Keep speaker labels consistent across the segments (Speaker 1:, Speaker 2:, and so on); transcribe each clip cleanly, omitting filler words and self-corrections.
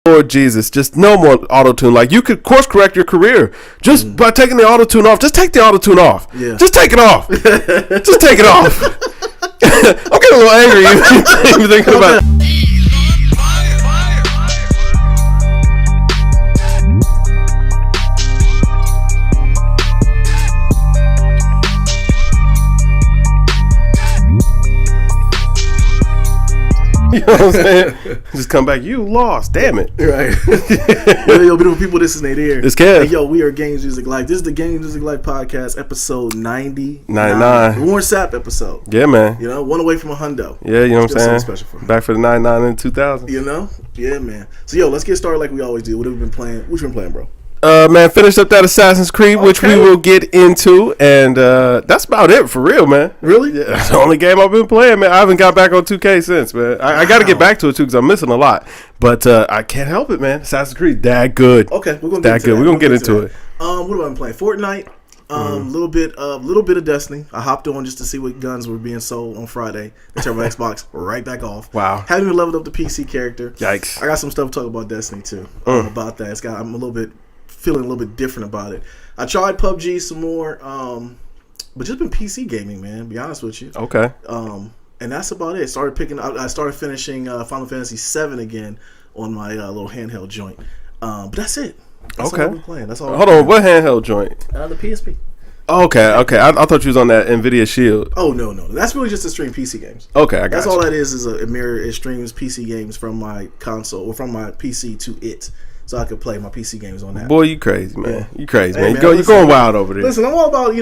Speaker 1: Lord Jesus, just no more auto-tune. Like, you could course correct your career just by taking the auto-tune off. Just take the auto-tune off.
Speaker 2: Yeah.
Speaker 1: Just take it off. Just take it off. I'm getting a little angry even thinking about it. You know what I'm saying? Just come back. You lost. Damn it.
Speaker 2: Right. Yo, beautiful people, this is Nate here.
Speaker 1: It's Kev.
Speaker 2: Hey, yo, we are Games Music Life. This is the Games Music Life podcast, episode 99.
Speaker 1: The
Speaker 2: Warren Sapp episode.
Speaker 1: Yeah, man.
Speaker 2: You know, one away from a hundo.
Speaker 1: Yeah, you know what I'm saying?
Speaker 2: Special for me.
Speaker 1: Back for the 99 and 2000.
Speaker 2: You know? Yeah, man. So, yo, let's get started like we always do. What have we been playing? What you been playing, bro?
Speaker 1: Man, finished up that Assassin's Creed, which we will get into, and that's about it for real, man.
Speaker 2: Really?
Speaker 1: Yeah, that's the only game I've been playing, man. I haven't got back on 2K since, man. I got to get back to it too because I'm missing a lot, but I can't help it, man. Assassin's Creed, that good.
Speaker 2: Okay, we're gonna
Speaker 1: that
Speaker 2: get
Speaker 1: good.
Speaker 2: That.
Speaker 1: We're gonna get into it.
Speaker 2: What have I been playing? Fortnite. Little bit of Destiny. I hopped on just to see what guns were being sold on Friday. They turned my Xbox right back off.
Speaker 1: Wow.
Speaker 2: Haven't even leveled up the PC character.
Speaker 1: Yikes.
Speaker 2: I got some stuff to talk about Destiny too. About that. I'm a little bit feeling a little bit different about it. I tried PUBG some more, but just been PC gaming, man. To be honest with you.
Speaker 1: Okay.
Speaker 2: And that's about it. I started finishing Final Fantasy VII again on my little handheld joint. But that's it. That's all we're playing. That's all.
Speaker 1: Hold on, what handheld joint?
Speaker 2: The PSP.
Speaker 1: Okay. I thought you was on that Nvidia Shield.
Speaker 2: Oh no, that's really just to stream PC games.
Speaker 1: Okay, I got
Speaker 2: That's
Speaker 1: you.
Speaker 2: all that is a mirror. It streams PC games from my console or from my PC to it, so I could play my PC games on that.
Speaker 1: Boy, you crazy, man.
Speaker 2: Yeah.
Speaker 1: You crazy,
Speaker 2: Hey,
Speaker 1: man.
Speaker 2: man,
Speaker 1: You're going wild over there.
Speaker 2: Listen, I'm all about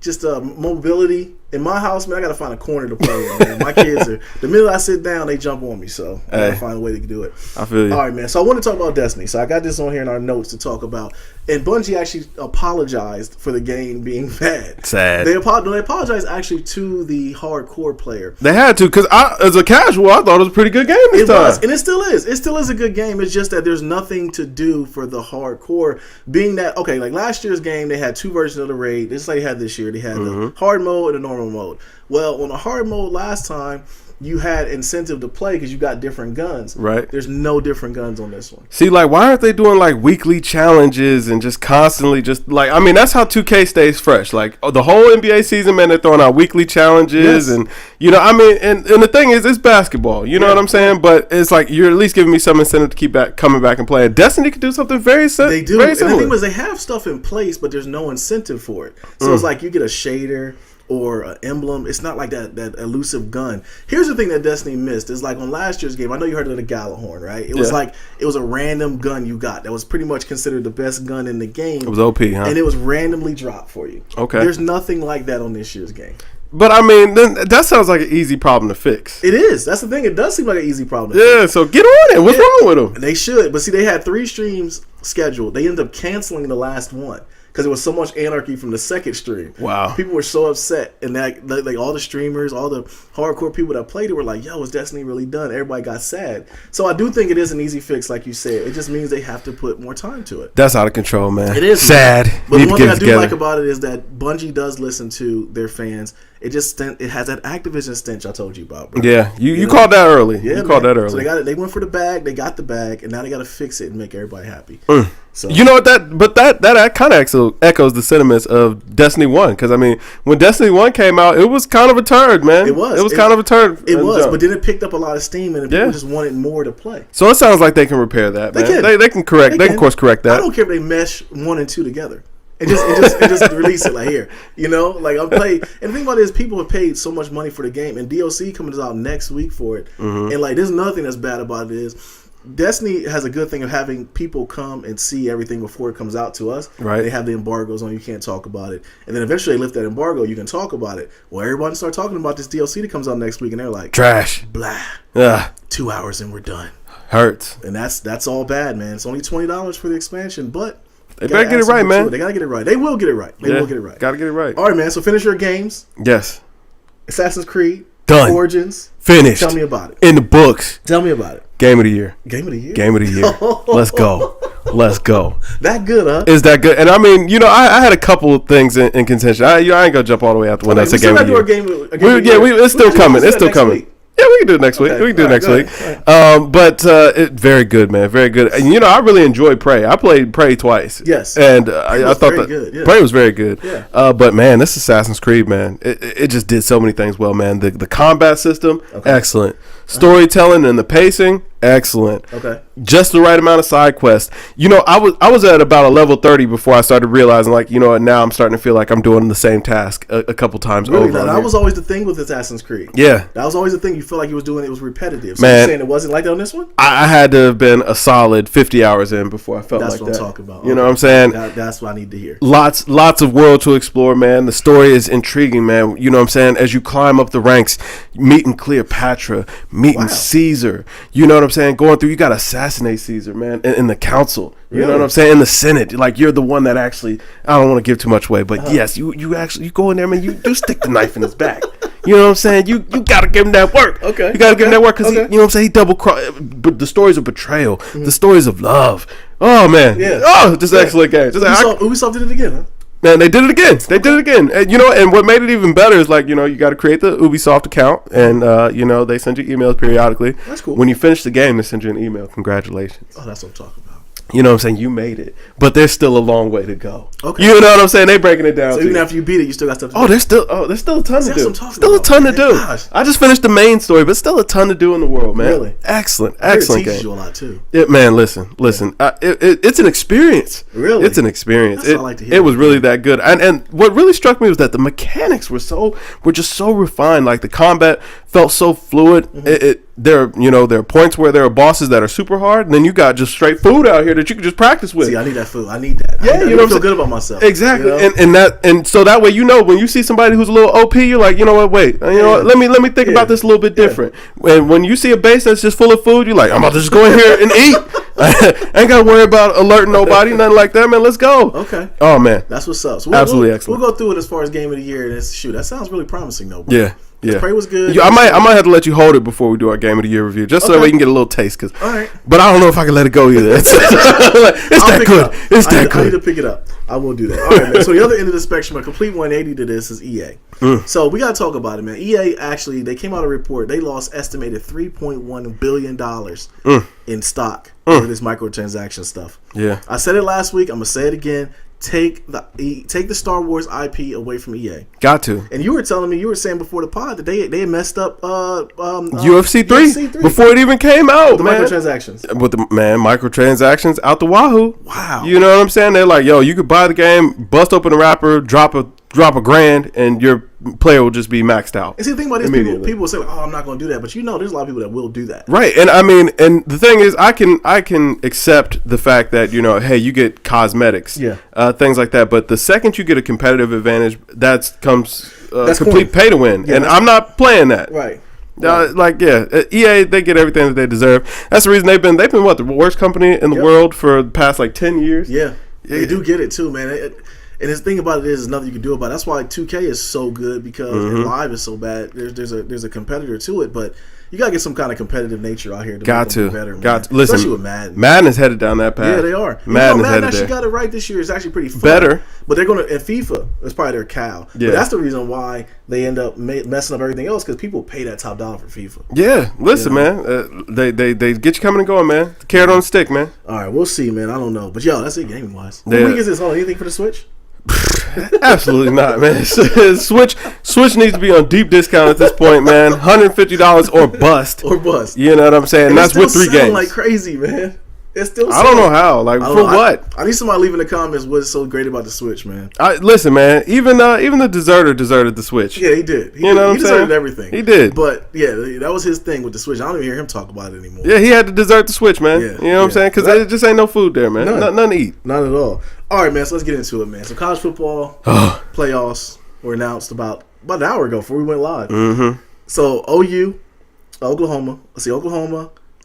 Speaker 2: just mobility. In my house, man, I gotta find a corner to play in. Man. My kids are the minute I sit down, they jump on me. So I gotta find a way to do it.
Speaker 1: I feel you.
Speaker 2: All right, man. So I want to talk about Destiny. So I got this on here in our notes to talk about. And Bungie actually apologized for the game being bad.
Speaker 1: Sad.
Speaker 2: They apologized actually to the hardcore player.
Speaker 1: They had to, because as a casual, I thought it was a pretty good game this time.
Speaker 2: It was, and it still is. It still is a good game. It's just that there's nothing to do for the hardcore. Being that, okay, like last year's game, they had two versions of the raid. Just like they had this year. They had the hard mode and the normal mode. Well, on the hard mode last time, you had incentive to play because you got different guns.
Speaker 1: Right.
Speaker 2: There's no different guns on this one.
Speaker 1: See, like, why aren't they doing, like, weekly challenges and just constantly just, like, I mean, that's how 2K stays fresh. Like, the whole NBA season, man, they're throwing out weekly challenges. Yes. And, you know, I mean, and the thing is, it's basketball. You know what I'm saying? But it's like, you're at least giving me some incentive to keep coming back and playing. Destiny could do something very similar.
Speaker 2: They do. And the thing was, they have stuff in place, but there's no incentive for it. So it's like you get a shader or an emblem. It's not like that elusive gun. Here's the thing that Destiny missed. Is like on last year's game, I know you heard of the Gallahorn, right? It was like, it was a random gun you got that was pretty much considered the best gun in the game.
Speaker 1: It was OP, huh?
Speaker 2: And it was randomly dropped for you.
Speaker 1: Okay.
Speaker 2: There's nothing like that on this year's game.
Speaker 1: But I mean, then that sounds like an easy problem to fix.
Speaker 2: It is. That's the thing. It does seem like an easy problem.
Speaker 1: Yeah, so get on it. What's wrong with them?
Speaker 2: They should. But see, they had 3 streams scheduled. They ended up canceling the last one because there was so much anarchy from the second stream.
Speaker 1: Wow.
Speaker 2: People were so upset. And that, like all the streamers, all the hardcore people that played it were like, yo, is Destiny really done? Everybody got sad. So I do think it is an easy fix, like you said. It just means they have to put more time to it.
Speaker 1: That's out of control, man.
Speaker 2: It is
Speaker 1: sad.
Speaker 2: But the one thing I do like about it is that Bungie does listen to their fans. It has that Activision stench I told you about, bro.
Speaker 1: Yeah, you called that early. Yeah, you called that early.
Speaker 2: So they went for the bag, they got the bag, and now they got to fix it and make everybody happy. So
Speaker 1: you know what that kind of echoes the sentiments of Destiny 1, because I mean, when Destiny 1 came out, it was kind of a turd, man.
Speaker 2: It was
Speaker 1: kind of a turd.
Speaker 2: It was, but then it picked up a lot of steam, and people just wanted more to play.
Speaker 1: So it sounds like they can repair that, man. They can course correct that.
Speaker 2: I don't care if they mesh 1 and 2 together. And just release it like here, you know. Like I'm playing, and the thing about it is, people have paid so much money for the game, and DLC coming out next week for it. And like, there's nothing that's bad about it. Is Destiny has a good thing of having people come and see everything before it comes out to us.
Speaker 1: Right.
Speaker 2: They have the embargoes on; you can't talk about it, and then eventually they lift that embargo. You can talk about it. Well, everybody start talking about this DLC that comes out next week, and they're like,
Speaker 1: trash,
Speaker 2: blah. 2 hours and we're done.
Speaker 1: Hurts.
Speaker 2: And that's all bad, man. It's only $20 for the expansion, but
Speaker 1: they better get it right, man.
Speaker 2: They gotta get it right. They will get it right. They will get it right.
Speaker 1: Gotta get it right.
Speaker 2: All right, man. So finish your games.
Speaker 1: Yes.
Speaker 2: Assassin's Creed.
Speaker 1: Done.
Speaker 2: Origins.
Speaker 1: Finished.
Speaker 2: Tell me about it.
Speaker 1: In the books.
Speaker 2: Tell me about it.
Speaker 1: Game of the year.
Speaker 2: Game of the year.
Speaker 1: Game of the year. Let's go. Let's go.
Speaker 2: That good, huh?
Speaker 1: Is that good? And I mean, you know, I had a couple of things in contention. I ain't gonna jump all the way out the window. That's a game of the year.
Speaker 2: It's still coming.
Speaker 1: It's still coming. Yeah, we can do it next week. We can do it next week. But very good, man. Very good. And, I really enjoyed Prey. I played Prey twice.
Speaker 2: Yes.
Speaker 1: And I thought that
Speaker 2: good,
Speaker 1: Prey was very good.
Speaker 2: Yeah.
Speaker 1: But, man, this Assassin's Creed, man, it just did so many things well, man. The combat system, excellent. Storytelling and the pacing, excellent.
Speaker 2: Okay.
Speaker 1: Just the right amount of side quests. I was at about a level 30 before I started realizing, like, now I'm starting to feel like I'm doing the same task a couple times over.
Speaker 2: Really? That was always the thing with Assassin's Creed.
Speaker 1: Yeah.
Speaker 2: That was always the thing. You feel like you was doing it was repetitive. So
Speaker 1: man,
Speaker 2: you're saying it wasn't like that on this one?
Speaker 1: I had to have been a solid 50 hours in before I felt like that.
Speaker 2: That's what I'm talking about.
Speaker 1: You know what I'm saying?
Speaker 2: That's what I need to hear.
Speaker 1: Lots of world to explore, man. The story is intriguing, man. You know what I'm saying? As you climb up the ranks, meeting Cleopatra, meeting Caesar. You know what I'm saying? Going through, you got to assassinate Caesar, man, in the council. You know what I'm saying? In the Senate, like, you're the one that actually, I don't want to give too much away, but yes, you actually, you go in there, man, you do stick the knife in his back. You know what I'm saying? You got to give him that work.
Speaker 2: Okay.
Speaker 1: You got to give him that work because, you know what I'm saying? He double cross. But the stories of betrayal, the stories of love. Oh, man.
Speaker 2: Yeah.
Speaker 1: Oh, just excellent game.
Speaker 2: Ubisoft did it again, huh?
Speaker 1: Man, they did it again. They did it again. And, and what made it even better is, like, you got to create the Ubisoft account, and, they send you emails periodically.
Speaker 2: That's cool.
Speaker 1: When you finish the game, they send you an email. Congratulations.
Speaker 2: Oh, that's what I'm talking about.
Speaker 1: You know what I'm saying? You made it. But there's still a long way to go.
Speaker 2: Okay.
Speaker 1: You know what I'm saying? They breaking it down.
Speaker 2: So even after you beat it, you still got stuff to do.
Speaker 1: There's still a ton to do.
Speaker 2: Still
Speaker 1: a ton to do.
Speaker 2: Gosh.
Speaker 1: I just finished the main story, but still a ton to do in the world, man.
Speaker 2: Really?
Speaker 1: Excellent
Speaker 2: It
Speaker 1: game.
Speaker 2: teaches you a lot too.
Speaker 1: Man, listen. It's an experience.
Speaker 2: Really?
Speaker 1: It's an experience.
Speaker 2: That's what I like to hear.
Speaker 1: It was really that good. And what really struck me was that the mechanics were just so refined. Like, the combat felt so fluid. There are points where there are bosses that are super hard, and then you got just straight food out here that you can just practice with.
Speaker 2: See, I need that food. I need that.
Speaker 1: Yeah,
Speaker 2: I feel good about myself.
Speaker 1: Exactly, and so that way, when you see somebody who's a little OP, you're like, you know what? Wait, what? Let me think about this a little bit different. And when you see a base that's just full of food, you're like, I'm about to just go in here and eat. I ain't got to worry about alerting nobody, nothing like that, man. Let's go.
Speaker 2: Okay.
Speaker 1: Oh man,
Speaker 2: that's what's up. So
Speaker 1: absolutely excellent.
Speaker 2: We'll go through it as far as game of the year, and that sounds really promising, though. Bro.
Speaker 1: Yeah. Yeah,
Speaker 2: Prey was good.
Speaker 1: I might have to let you hold it before we do our Game of the Year review, just so that we can get a little taste.
Speaker 2: All right.
Speaker 1: But I don't know if I can let it go either. It's that good. It's that good.
Speaker 2: I need to pick it up. I will do that. All right, man. So the other end of the spectrum, a complete 180 to this is EA. So we got to talk about it, man. EA actually, they came out a report. They lost estimated $3.1 billion in stock over this microtransaction stuff.
Speaker 1: Yeah.
Speaker 2: I said it last week. I'm going to say it again. Take the Star Wars IP away from EA.
Speaker 1: Got to.
Speaker 2: And you were saying before the pod that they had messed up
Speaker 1: UFC 3 before it even came out.
Speaker 2: The microtransactions.
Speaker 1: With the microtransactions out the wahoo.
Speaker 2: Wow.
Speaker 1: You know what I'm saying? They're like, yo, you could buy the game, bust open a wrapper, drop a $1,000, and your player will just be maxed out.
Speaker 2: And see, the thing about this, people will say, like, "Oh, I'm not going to do that," but there's a lot of people that will do that.
Speaker 1: Right, and I mean, and the thing is, I can accept the fact that hey, you get cosmetics, things like that. But the second you get a competitive advantage, that's complete pay to win, and I'm not playing that.
Speaker 2: Right.
Speaker 1: EA, they get everything that they deserve. That's the reason they've been what, the worst company in the world for the past 10 years.
Speaker 2: Yeah, they do get it too, man. And the thing about it is, there's nothing you can do about it. That's why 2K is so good, because Live is so bad. There's a competitor to it, but you gotta get some kind of competitive nature out here to make them better. Listen, especially with Madden.
Speaker 1: Madden is headed down that path.
Speaker 2: Yeah, they are.
Speaker 1: Madden
Speaker 2: actually got it right this year. It's actually pretty fun.
Speaker 1: Better.
Speaker 2: But they're gonna, and FIFA is probably their cow.
Speaker 1: Yeah.
Speaker 2: But that's the reason why they end up messing up everything else, because people pay that top dollar for FIFA.
Speaker 1: Yeah, listen, man. They get you coming and going, man. Carrot on the stick, man.
Speaker 2: All right, we'll see, man. I don't know, but that's it gaming wise. What week is this? Anything for the Switch?
Speaker 1: Absolutely not, man. Switch needs to be on deep discount at this point, man. $150 or bust. You know what I'm saying? And that's with 3 games.
Speaker 2: Like crazy, man. It's still.
Speaker 1: I don't know how. For what?
Speaker 2: I need somebody leave in the comments what's so great about the Switch, man.
Speaker 1: Listen, man. Even the deserter deserted the Switch.
Speaker 2: Yeah, he did. He deserted everything.
Speaker 1: He did.
Speaker 2: But yeah, that was his thing with the Switch. I don't even hear him talk about it anymore.
Speaker 1: Yeah, he had to desert the Switch, man. Yeah, you know what I'm saying? Because there just ain't no food there, man. None to eat.
Speaker 2: Not at all. All right, man. So let's get into it, man. So college football playoffs were announced about an hour ago before we went live.
Speaker 1: Mm-hmm.
Speaker 2: So Oklahoma,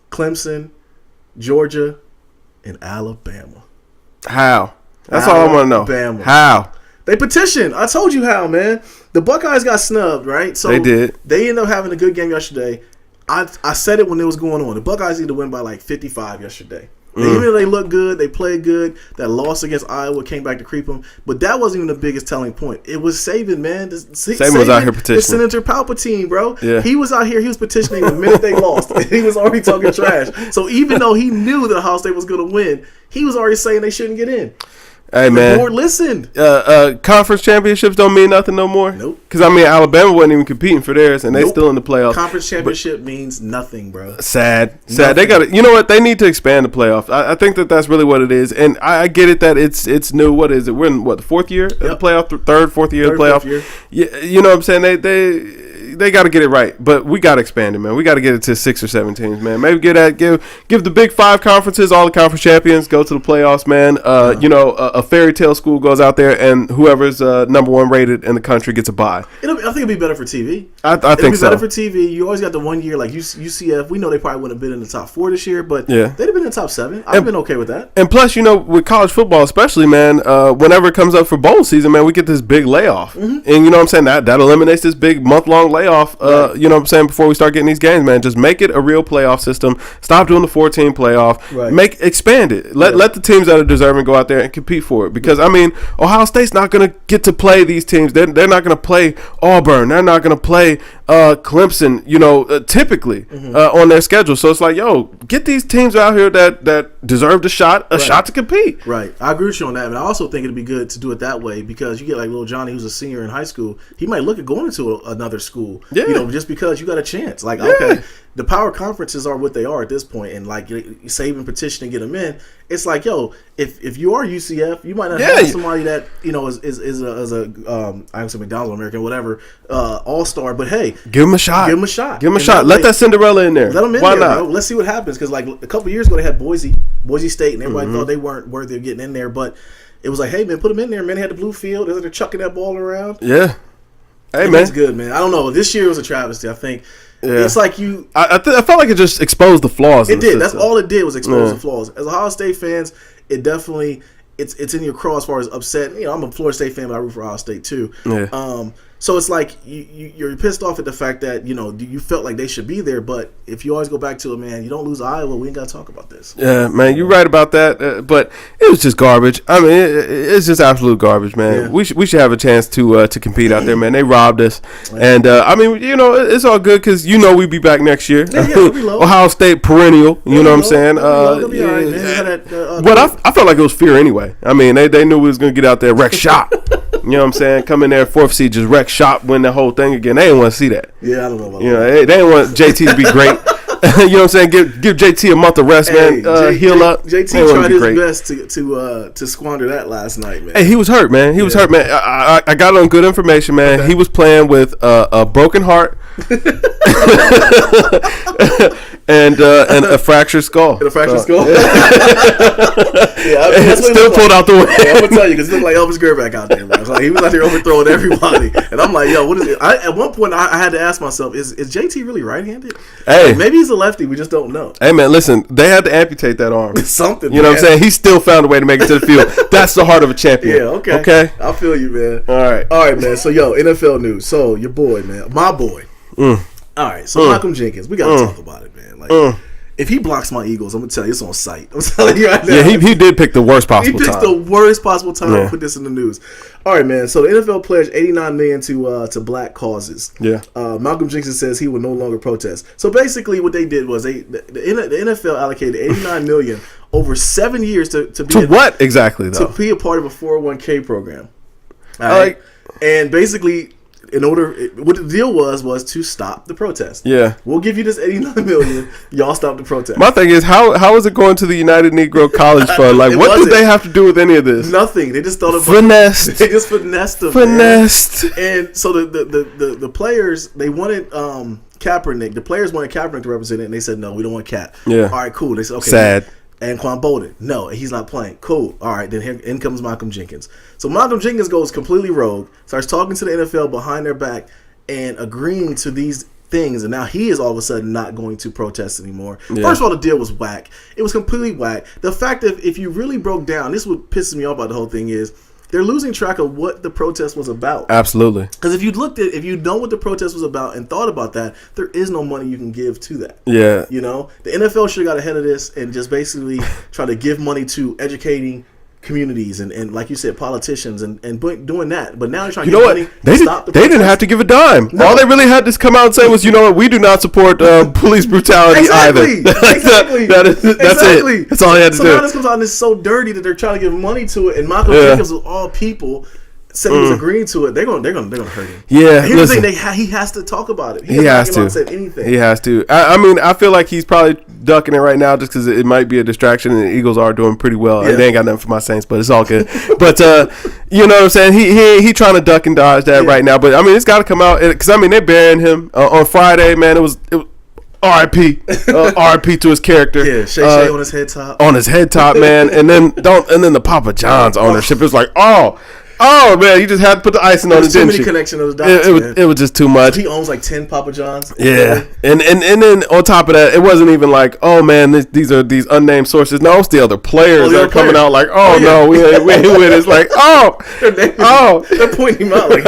Speaker 2: Clemson, Georgia, and Alabama.
Speaker 1: How? That's all I want to know.
Speaker 2: Alabama.
Speaker 1: How?
Speaker 2: They petitioned. I told you how, man. The Buckeyes got snubbed, right? So
Speaker 1: they did.
Speaker 2: They ended up having a good game yesterday. I said it when it was going on. The Buckeyes need to win by 55 yesterday. Even though they look good, they play good. That loss against Iowa came back to creep them. But that wasn't even the biggest telling point. It was Saban, man.
Speaker 1: Saban was out here petitioning.
Speaker 2: Senator Palpatine, bro.
Speaker 1: Yeah.
Speaker 2: He was out here. He was petitioning the minute they lost. He was already talking trash. So even though he knew that Ohio State was going to win, he was already saying they shouldn't get in.
Speaker 1: Hey, man.
Speaker 2: The board listened.
Speaker 1: Conference championships don't mean nothing no more?
Speaker 2: Nope.
Speaker 1: Because, I mean, Alabama wasn't even competing for theirs, and they still in the playoffs.
Speaker 2: Conference championship means nothing, bro.
Speaker 1: Sad. They got to, you know what? They need to expand the playoff. I think that's really what it is. And I get it that it's new. What is it? We're in, the fourth year of the playoff? Fourth year of the playoff? Year. Yeah, you know what I'm saying? They got to get it right, but we got to expand it, man. We got to get it to 6 or 7 teams, man. Maybe give the big 5 conferences, all the conference champions, go to the playoffs, man. A fairy tale school goes out there, and whoever's number 1 rated in the country gets a bye.
Speaker 2: I think it'd be better for TV.
Speaker 1: I think so.
Speaker 2: It'd be better for TV. You always got the 1 year like UCF. We know they probably wouldn't have been in the top 4 this year, but they'd have been in the top 7. I've been okay with that.
Speaker 1: And plus, with college football, especially, man, whenever it comes up for bowl season, man, we get this big layoff, and you know what I'm saying, that eliminates this big month-long layoff. Right. You know what I'm saying, before we start getting these games, man, just make it a real playoff system. Stop doing the 14 playoff. Right. Expand it. Let the teams that are deserving go out there and compete for it. Because I mean, Ohio State's not going to get to play these teams. They're not going to play Auburn. They're not going to play Clemson. Typically on their schedule. So it's like, get these teams out here that deserve a shot to compete.
Speaker 2: Right. I agree with you on that, but I also think it'd be good to do it that way because you get like little Johnny, who's a senior in high school. He might look at going into another school. Yeah. Just because you got a chance. Like, okay, the power conferences are what they are at this point, and like saving petition and get them in. It's like, if you are UCF, you might not have somebody that is a I'm some McDonald's American, whatever, all-star. But hey,
Speaker 1: give them a shot. Let that Cinderella in there.
Speaker 2: Let them in
Speaker 1: Why
Speaker 2: there,
Speaker 1: not?
Speaker 2: bro. Let's see what happens because like a couple years ago they had Boise State, and everybody thought they weren't worthy of getting in there, but it was like, hey man, put them in there. Man, they had the blue field. They're chucking that ball around.
Speaker 1: Yeah. Hey, man.
Speaker 2: It's good, man. I don't know. This year was a travesty. I think it's like you.
Speaker 1: I felt like it just exposed the flaws.
Speaker 2: It did. That's all it did was expose the flaws. As Ohio State fans, it definitely it's in your craw as far as upset. I'm a Florida State fan, but I root for Ohio State too. Yeah. So it's like you're pissed off at the fact that you felt like they should be there, but if you always go back to it, man, you don't lose Iowa. We ain't got to talk about this.
Speaker 1: Yeah, man, you're right about that. But it was just garbage. I mean, it's just absolute garbage, man. Yeah. We should have a chance to compete out there, man. They robbed us, and I mean, it's all good because we'd be back next year.
Speaker 2: Yeah, we'll be low.
Speaker 1: Ohio State perennial. You know what I'm saying?
Speaker 2: They'll be all right, man.
Speaker 1: But I felt like it was fear anyway. I mean, they knew we was gonna get out there wreck shop. You know what I'm saying? Come in there 4th seed, just wreck shop, win the whole thing again. They didn't want to see that.
Speaker 2: Yeah, I don't know about
Speaker 1: that. They didn't want JT to be great. You know what I'm saying? Give JT a month of rest, man. Heal up.
Speaker 2: JT tried his best to squander that last night, man.
Speaker 1: Hey, he was hurt, man. He was hurt, man. I got on good information, man. Okay. He was playing with a broken heart. And a fractured skull.
Speaker 2: And a fractured skull?
Speaker 1: Yeah. I mean, still pulled out the way.
Speaker 2: Yeah, I'm going to tell you, because he looked like Elvis Grbac out there, man. Like, he was out there overthrowing everybody. And I'm like, what is it? At one point, I had to ask myself, is JT really right-handed?
Speaker 1: Hey.
Speaker 2: Like, maybe he's a lefty. We just don't know.
Speaker 1: Hey, man, listen. They had to amputate that arm.
Speaker 2: Something,
Speaker 1: You know what I'm saying? He still found a way to make it to the field. That's the heart of a champion.
Speaker 2: Yeah, okay.
Speaker 1: Okay?
Speaker 2: I feel you, man.
Speaker 1: All right,
Speaker 2: man. So, NFL news. So, your boy, man. My boy. All right. So, Malcolm Jenkins. We got to talk about it, man. Like, if he blocks my Eagles, I'm going to tell you, it's on site. I'm telling you right now.
Speaker 1: Yeah, he did pick the worst possible time.
Speaker 2: He picked the worst possible time to put this in the news. All right, man. So the NFL pledged $89 million to black causes. Yeah. Malcolm Jenkins says he will no longer protest. So basically what they did was the NFL allocated $89 million over 7 years to be
Speaker 1: what exactly, though?
Speaker 2: To be a part of a 401k program. All right. And basically, what the deal was to stop the protest. Yeah, we'll give you this $89 million. Y'all stop the protest.
Speaker 1: My thing is, how is it going to the United Negro College Fund? Like, what did they have to do with any of this?
Speaker 2: Nothing. They just thought of
Speaker 1: finessed.
Speaker 2: They just finessed them.
Speaker 1: Finessed.
Speaker 2: Man. And so the players, they wanted Kaepernick. The players wanted Kaepernick to represent it, and they said no, we don't want Cap. Yeah. All right, cool. They said okay.
Speaker 1: Sad.
Speaker 2: And Quan Bolden, no, he's not playing. Cool. All right, then in comes Malcolm Jenkins. So Malcolm Jenkins goes completely rogue, starts talking to the NFL behind their back and agreeing to these things, and now he is all of a sudden not going to protest anymore. Yeah. First of all, the deal was whack. It was completely whack. The fact that if you really broke down, this what pisses me off about the whole thing is, they're losing track of what the protest was about.
Speaker 1: Absolutely.
Speaker 2: Because if you know what the protest was about and thought about that, there is no money you can give to that.
Speaker 1: Yeah.
Speaker 2: You know, the NFL should have got ahead of this and just basically try to give money to educating communities and like you said, politicians and doing that. But now they're trying to get money to stop the protest. They
Speaker 1: didn't have to give a dime. No. All they really had to come out and say was, you know what, we do not support police brutality either.
Speaker 2: Exactly.
Speaker 1: That's it. That's all they had to do.
Speaker 2: So now this comes out and it's so dirty that they're trying to give money to it. And Michael Jenkins, of all people, said he was agreeing to it. They're gonna hurt him.
Speaker 1: Yeah,
Speaker 2: and here's the thing: he has to talk about it.
Speaker 1: He has to.
Speaker 2: Said anything.
Speaker 1: He has to. I mean, I feel like he's probably ducking it right now just because it might be a distraction. And the Eagles are doing pretty well. Yeah. They ain't got nothing for my Saints, but it's all good. But you know what I'm saying? He trying to duck and dodge that right now. But I mean, it's got to come out because I mean they're burying him on Friday. Man, it was R.I.P. R.I.P. to his character.
Speaker 2: Yeah, Shay on his head top.
Speaker 1: On his head top, man, and then the Papa John's ownership. It was like, oh man, you just had to put the icing on it.
Speaker 2: Too many connection of the dots.
Speaker 1: It was just too much.
Speaker 2: So he owns like 10 Papa John's.
Speaker 1: Yeah, and then on top of that, it wasn't even like, oh man, these are these unnamed sources. No, it's the other players that are coming out like, no, we ain't with it. It's like,
Speaker 2: they're pointing him out like,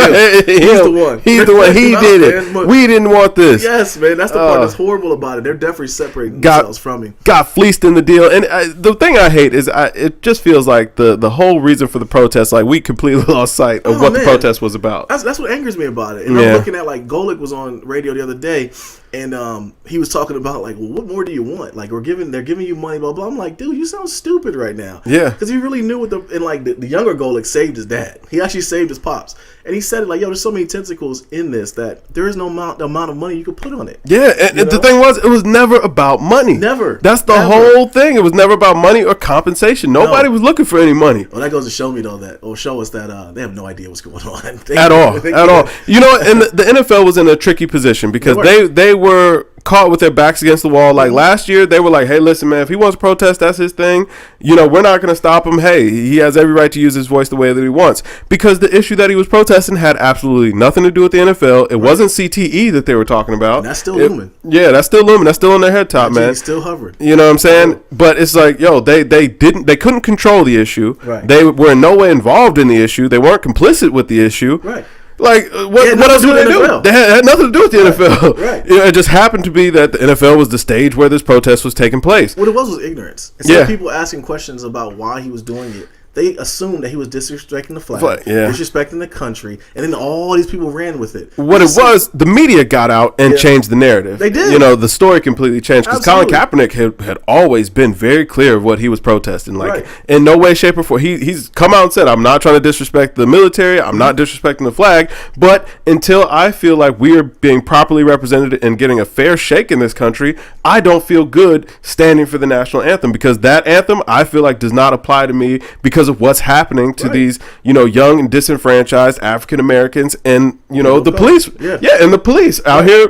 Speaker 2: he's the one.
Speaker 1: He's the one. He did it. Man. We didn't want this.
Speaker 2: Yes, man, that's the part that's horrible about it. They're definitely separating themselves from him.
Speaker 1: Got fleeced in the deal, and the thing I hate is it just feels like the whole reason for the protest, like we completely lost sight of what the protest was about.
Speaker 2: That's what angers me about it. And I'm looking at like Golick was on radio the other day, and he was talking about like, well, what more do you want? Like they're giving you money, blah blah. I'm like, dude, you sound stupid right now.
Speaker 1: Yeah,
Speaker 2: because he really knew what the younger Golick saved his dad. He actually saved his pops, and he said it like, yo, there's so many tentacles in this that there is no amount of money you could put on it.
Speaker 1: Yeah, and the thing was, it was never about money.
Speaker 2: Never.
Speaker 1: That's the whole thing. It was never about money or compensation. Nobody was looking for any money.
Speaker 2: Well, that goes to show me though show us that they have no idea what's going on
Speaker 1: at all. You know, and the NFL was in a tricky position because they were caught with their backs against the wall. Like last year, they were like, hey, listen, man, if he wants to protest, that's his thing. You know, we're not going to stop him. Hey, he has every right to use his voice the way that he wants. Because the issue that he was protesting had absolutely nothing to do with the NFL. It wasn't CTE that they were talking about.
Speaker 2: And that's still looming.
Speaker 1: Yeah, that's still looming. That's still on their head top, man.
Speaker 2: Still hovering.
Speaker 1: You know what I'm saying? But it's like, yo, they couldn't control the issue.
Speaker 2: Right.
Speaker 1: They were in no way involved in the issue. They weren't complicit with the issue.
Speaker 2: Right.
Speaker 1: Like, what else would they do? They had nothing to do with the NFL.
Speaker 2: Right.
Speaker 1: You know, it just happened to be that the NFL was the stage where this protest was taking place.
Speaker 2: What it was ignorance. Instead of people asking questions about why he was doing it, they assumed that he was disrespecting the flag, disrespecting the country, and then all these people ran with it.
Speaker 1: What it was, the media got out and changed the narrative.
Speaker 2: They did.
Speaker 1: You know, the story completely changed because Colin Kaepernick had always been very clear of what he was protesting. Like, in no way, shape, or form. He's come out and said, I'm not trying to disrespect the military. I'm not disrespecting the flag. But until I feel like we are being properly represented and getting a fair shake in this country, I don't feel good standing for the national anthem because that anthem, I feel like, does not apply to me because of what's happening to these, you know, young and disenfranchised African Americans and, you know, the police. And the police out here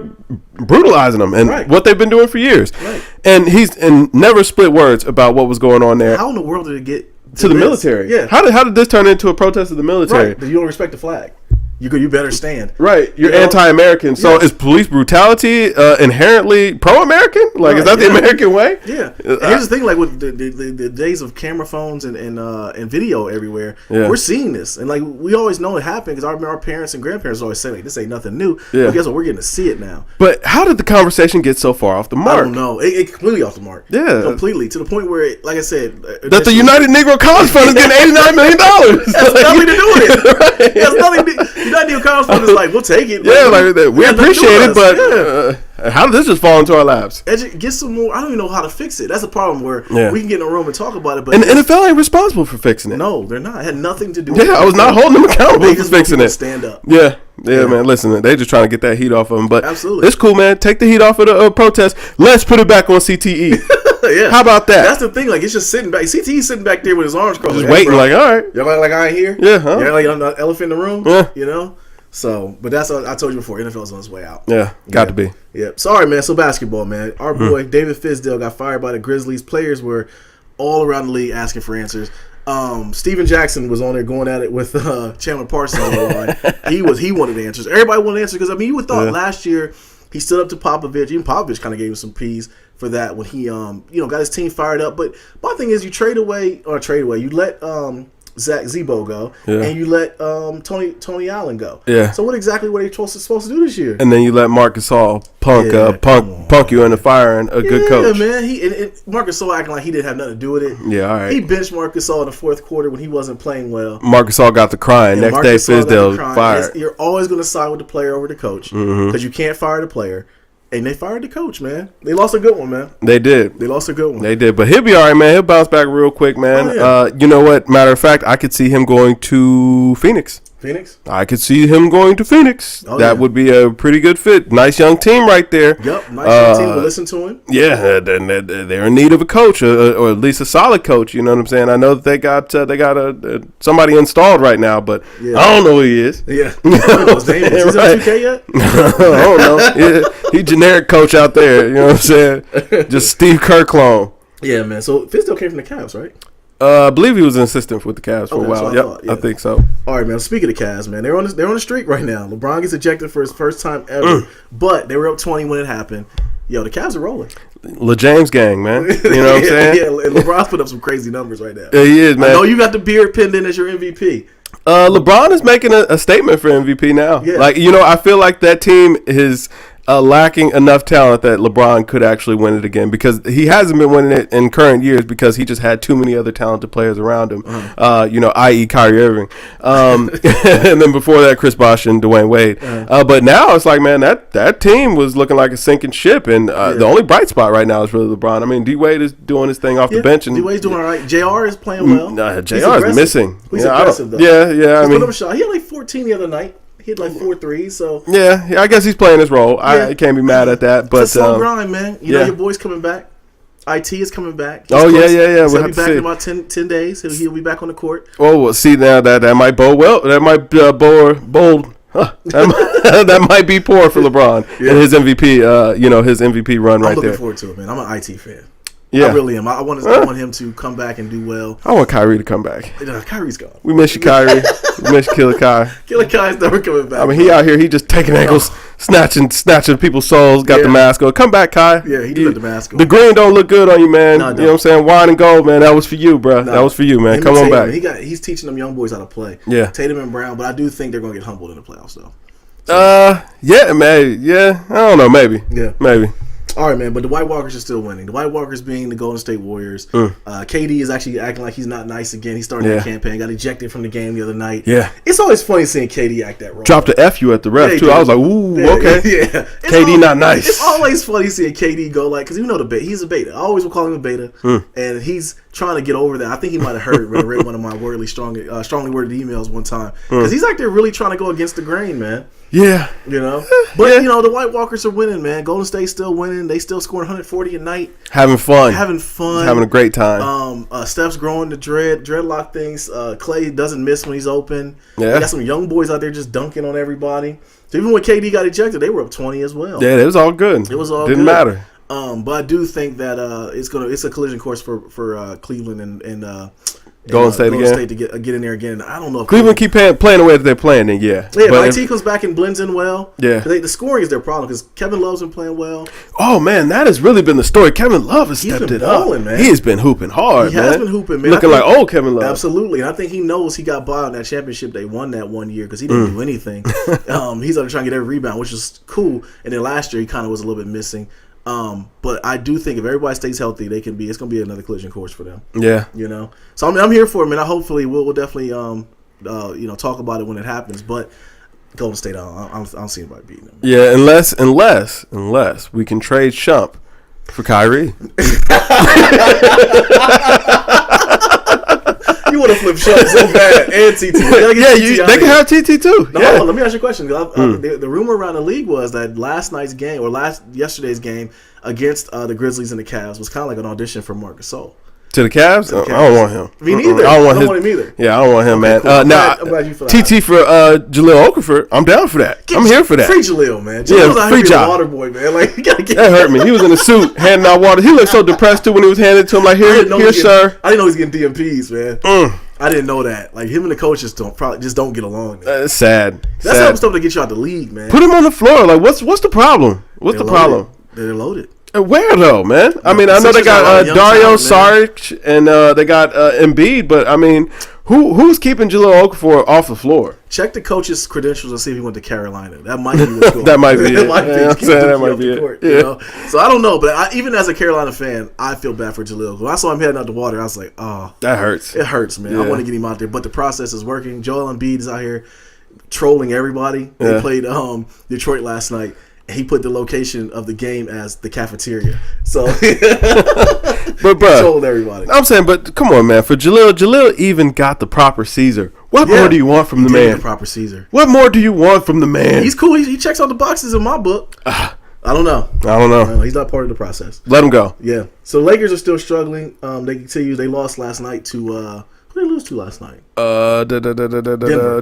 Speaker 1: brutalizing them and what they've been doing for years. And he's never split words about what was going on there.
Speaker 2: How in the world did it get
Speaker 1: to the military?
Speaker 2: Yeah.
Speaker 1: How did this turn into a protest of the military?
Speaker 2: Right. You don't respect the flag. You better stand.
Speaker 1: Right. You're anti-American. So is police brutality inherently pro-American? Like, is that the American way?
Speaker 2: Yeah. And here's the thing, like with the days of camera phones and video everywhere, we're seeing this. And like we always know it happened because I remember our parents and grandparents always say, like, this ain't nothing new.
Speaker 1: Yeah.
Speaker 2: But guess what? We're getting to see it now.
Speaker 1: But how did the conversation get so far off the mark?
Speaker 2: I don't know. It completely off the mark.
Speaker 1: Yeah.
Speaker 2: Completely. To the point where, like I said,
Speaker 1: that the United Negro College Fund is getting $89 million.
Speaker 2: It has nothing to do with it. It has nothing to do. United Negro College Fund is like, we'll take it.
Speaker 1: Yeah, like we appreciate it, but how did this just fall into our laps?
Speaker 2: Get some more. I don't even know how to fix it. That's the problem where we can get in a room and talk about it. But
Speaker 1: and the NFL ain't responsible for fixing it.
Speaker 2: No, they're not. It had nothing to do with it.
Speaker 1: Yeah, I was not holding them accountable for fixing it.
Speaker 2: Stand up.
Speaker 1: Yeah, man. Listen, they just trying to get that heat off of them. But
Speaker 2: absolutely,
Speaker 1: it's cool, man. Take the heat off of the protest. Let's put it back on CTE.
Speaker 2: Yeah.
Speaker 1: How about that?
Speaker 2: That's the thing. Like, it's just sitting back. CTE's sitting back there with his arms crossed.
Speaker 1: Just waiting, like, all right.
Speaker 2: Y'all like I ain't here?
Speaker 1: Yeah, huh?
Speaker 2: Y'all like I'm the elephant in the room?
Speaker 1: Yeah.
Speaker 2: You know? So, but that's what I told you before. NFL's on its way out.
Speaker 1: Yeah, got to be.
Speaker 2: Yeah. Sorry, man. So, basketball, man. Our boy, David Fizdale, got fired by the Grizzlies. Players were all around the league asking for answers. Steven Jackson was on there going at it with Chandler Parsons on the line. He wanted answers. Everybody wanted answers because, I mean, you would thought last year he stood up to Popovich. Even Popovich kind of gave him some peas for that when he got his team fired up. But my thing is, you trade away. You let Zach Zebo go, and you let Tony Allen go.
Speaker 1: Yeah.
Speaker 2: So what exactly were they supposed to do this year?
Speaker 1: And then you let Marcus Hall punk you in the fire and a good coach.
Speaker 2: Yeah, man. And Marcus Hall acting like he didn't have nothing to do with it.
Speaker 1: Yeah, all right.
Speaker 2: He benched Marcus Hall in the fourth quarter when he wasn't playing well.
Speaker 1: Marcus Hall got the crying. Next day, Fizdale fired.
Speaker 2: You're always going to side with the player over the coach because you can't fire the player. And they fired the coach, man. They lost a good one, man.
Speaker 1: They did.
Speaker 2: They lost a good one.
Speaker 1: They did. But he'll be all right, man. He'll bounce back real quick, man.
Speaker 2: Oh, yeah.
Speaker 1: You know what? Matter of fact, I could see him going to Phoenix. I could see him going to Phoenix. That would be a pretty good fit. Nice young team right there.
Speaker 2: Yep, nice young team. We'll listen to him.
Speaker 1: Yeah, they're in need of a coach, or at least a solid coach. You know what I'm saying? I know that they got somebody installed right now, but I don't know who he is.
Speaker 2: Yeah, I don't know his name. Is he on 2K yet?
Speaker 1: I don't know. Yeah, he generic coach out there. You know what I'm saying? Just Steve Kerr clone.
Speaker 2: Yeah, man. So Fizdale came from the Cavs, right?
Speaker 1: I believe he was an assistant with the Cavs for a while. Yep, I think so.
Speaker 2: All right, man. Speaking of the Cavs, man, they're on a streak right now. LeBron gets ejected for his first time ever, but they were up 20 when it happened. Yo, the Cavs are rolling.
Speaker 1: LeJames gang, man. You know what I'm saying?
Speaker 2: Yeah, LeBron's put up some crazy numbers right now.
Speaker 1: Yeah, he is, man.
Speaker 2: I know you got the beard pinned in as your MVP.
Speaker 1: LeBron is making a statement for MVP now.
Speaker 2: Yeah.
Speaker 1: Like, you know, I feel like that team is lacking enough talent that LeBron could actually win it again, because he hasn't been winning it in current years because he just had too many other talented players around him, you know, i.e. Kyrie Irving. And then before that, Chris Bosh and Dwayne Wade. But now it's like, man, that team was looking like a sinking ship, and the only bright spot right now is really LeBron. I mean, D-Wade is doing his thing off the bench. And
Speaker 2: D-Wade's doing all right. JR is playing well.
Speaker 1: JR is missing.
Speaker 2: He's aggressive, though.
Speaker 1: Yeah. I mean,
Speaker 2: put up a shot. He had like 14 the other night. He had like 4 threes, so
Speaker 1: yeah, I guess he's playing his role. I can't be mad at that. But
Speaker 2: it's a slow grind, man. You know your boy's coming back. IT is coming back.
Speaker 1: He's close. Yeah.
Speaker 2: He'll be back in about 10 days. He'll be back on the court.
Speaker 1: Oh, well, see, now that might bode well. That might bold. Huh. That might be poor for LeBron and his MVP. His MVP run right there.
Speaker 2: I'm looking forward to it, man. I'm an IT fan.
Speaker 1: Yeah.
Speaker 2: I really am. I want him to come back and do well.
Speaker 1: I want Kyrie to come back.
Speaker 2: Kyrie's gone.
Speaker 1: We miss you, Kyrie. We miss you, Killer Kai.
Speaker 2: Killer Kai's never coming back.
Speaker 1: I mean, he out here, he just taking angles, snatching people's souls, got the mask on. Come back, Kai.
Speaker 2: Yeah, he did the mask on.
Speaker 1: The green don't look good on you, man. You know what I'm saying? Wine and gold, man. That was for you, bro. That was for you, man. Come on back.
Speaker 2: He's teaching them young boys how to play.
Speaker 1: Yeah.
Speaker 2: Tatum and Brown, but I do think they're going to get humbled in the playoffs, though.
Speaker 1: Yeah, maybe. Yeah, I don't know. Maybe.
Speaker 2: Yeah.
Speaker 1: Maybe.
Speaker 2: All right, man, but the White Walkers are still winning. The White Walkers being the Golden State Warriors. KD is actually acting like he's not nice again. He started the campaign, got ejected from the game the other night.
Speaker 1: Yeah.
Speaker 2: It's always funny seeing KD act that role.
Speaker 1: Dropped the F you at the ref, too. I was like, ooh, okay.
Speaker 2: Yeah.
Speaker 1: KD not nice.
Speaker 2: It's always funny seeing KD go because you know he's a beta. I always will call him a beta. And he's trying to get over that. I think he might have heard when I read one of my strongly worded emails one time. Because he's out there really trying to go against the grain, man.
Speaker 1: Yeah.
Speaker 2: You know? But, the White Walkers are winning, man. Golden State's still winning. They still scoring 140 a night.
Speaker 1: Having fun.
Speaker 2: Having
Speaker 1: a great time.
Speaker 2: Steph's growing the dreadlock things. Clay doesn't miss when he's open.
Speaker 1: Yeah.
Speaker 2: They got some young boys out there just dunking on everybody. So even when KD got ejected, they were up 20 as well.
Speaker 1: Yeah, it was all good.
Speaker 2: It was all
Speaker 1: Didn't
Speaker 2: good.
Speaker 1: matter.
Speaker 2: But I do think that it's a collision course for Cleveland and
Speaker 1: Golden State
Speaker 2: to get in there again. I don't know if
Speaker 1: Cleveland keep playing the way that they're playing, then yeah.
Speaker 2: But IT comes back and blends in well.
Speaker 1: Yeah.
Speaker 2: The scoring is their problem because Kevin Love's been playing well.
Speaker 1: Oh, man, that has really been the story. Kevin Love has stepped it up.
Speaker 2: Man.
Speaker 1: He has been hooping hard, man.
Speaker 2: He has been hooping, man.
Speaker 1: Looking like old Kevin Love.
Speaker 2: Absolutely. And I think he knows he got by on that championship they won that one year because he didn't do anything. He's out there trying to get every rebound, which is cool. And then last year he kind of was a little bit missing. But I do think if everybody stays healthy, it's going to be another collision course for them.
Speaker 1: Yeah.
Speaker 2: So I'm here for it, man. Hopefully we'll definitely talk about it when it happens. But Golden State, I don't see anybody beating them.
Speaker 1: Yeah, unless we can trade Shump for Kyrie.
Speaker 2: You want to flip Shump so bad and TT.
Speaker 1: They can have TT too.
Speaker 2: No, let me ask you a question. The rumor around the league was that yesterday's game against the Grizzlies and the Cavs was kind of like an audition for Marc Gasol.
Speaker 1: To the Cavs? I don't want him.
Speaker 2: Me neither.
Speaker 1: I don't want
Speaker 2: him either.
Speaker 1: Yeah, I don't want him, man.
Speaker 2: Cool. I'm glad you for that.
Speaker 1: TT for Jaleel Okafor. I'm down for that. I'm here for that.
Speaker 2: Free Jaleel, man.
Speaker 1: Jaleel
Speaker 2: out
Speaker 1: free
Speaker 2: here
Speaker 1: job.
Speaker 2: Water boy, man. Like, that
Speaker 1: hurt me. He was in a suit handing out water. He looked so depressed too when he was handing it to him. Like, here, sir.
Speaker 2: I didn't know he was getting DMPs, man. I didn't know that. Like, him and the coaches don't get along.
Speaker 1: It's sad.
Speaker 2: That's the stuff to get you out the league, man.
Speaker 1: Put him on the floor. Like, what's the problem? What's the problem?
Speaker 2: They're loaded.
Speaker 1: Where though, man? I mean, I know they got Dario Saric and they got Embiid, but I mean, Who's keeping Jahlil Okafor off the floor?
Speaker 2: Check the coach's credentials and see if he went to Carolina. That might be what's going on.
Speaker 1: That might be it.
Speaker 2: That might be it. Court, you know? So I don't know, but even as a Carolina fan, I feel bad for Jahlil. When I saw him heading out the water, I was like, oh.
Speaker 1: That hurts.
Speaker 2: It hurts, man. I want to get him out there. But the process is working. Joel Embiid is out here trolling everybody. They played Detroit last night. He put the location of the game as the cafeteria. So,
Speaker 1: but bro,
Speaker 2: told everybody.
Speaker 1: I'm saying, but come on, man. For Jahlil even got the proper Caesar. What more do you want from the man?
Speaker 2: The proper Caesar.
Speaker 1: What more do you want from the man?
Speaker 2: He's cool. He checks all the boxes in my book. I don't know. He's not part of the process.
Speaker 1: Let him go.
Speaker 2: Yeah. So Lakers are still struggling. They continue. They lost last night to. Who did they lose to last night?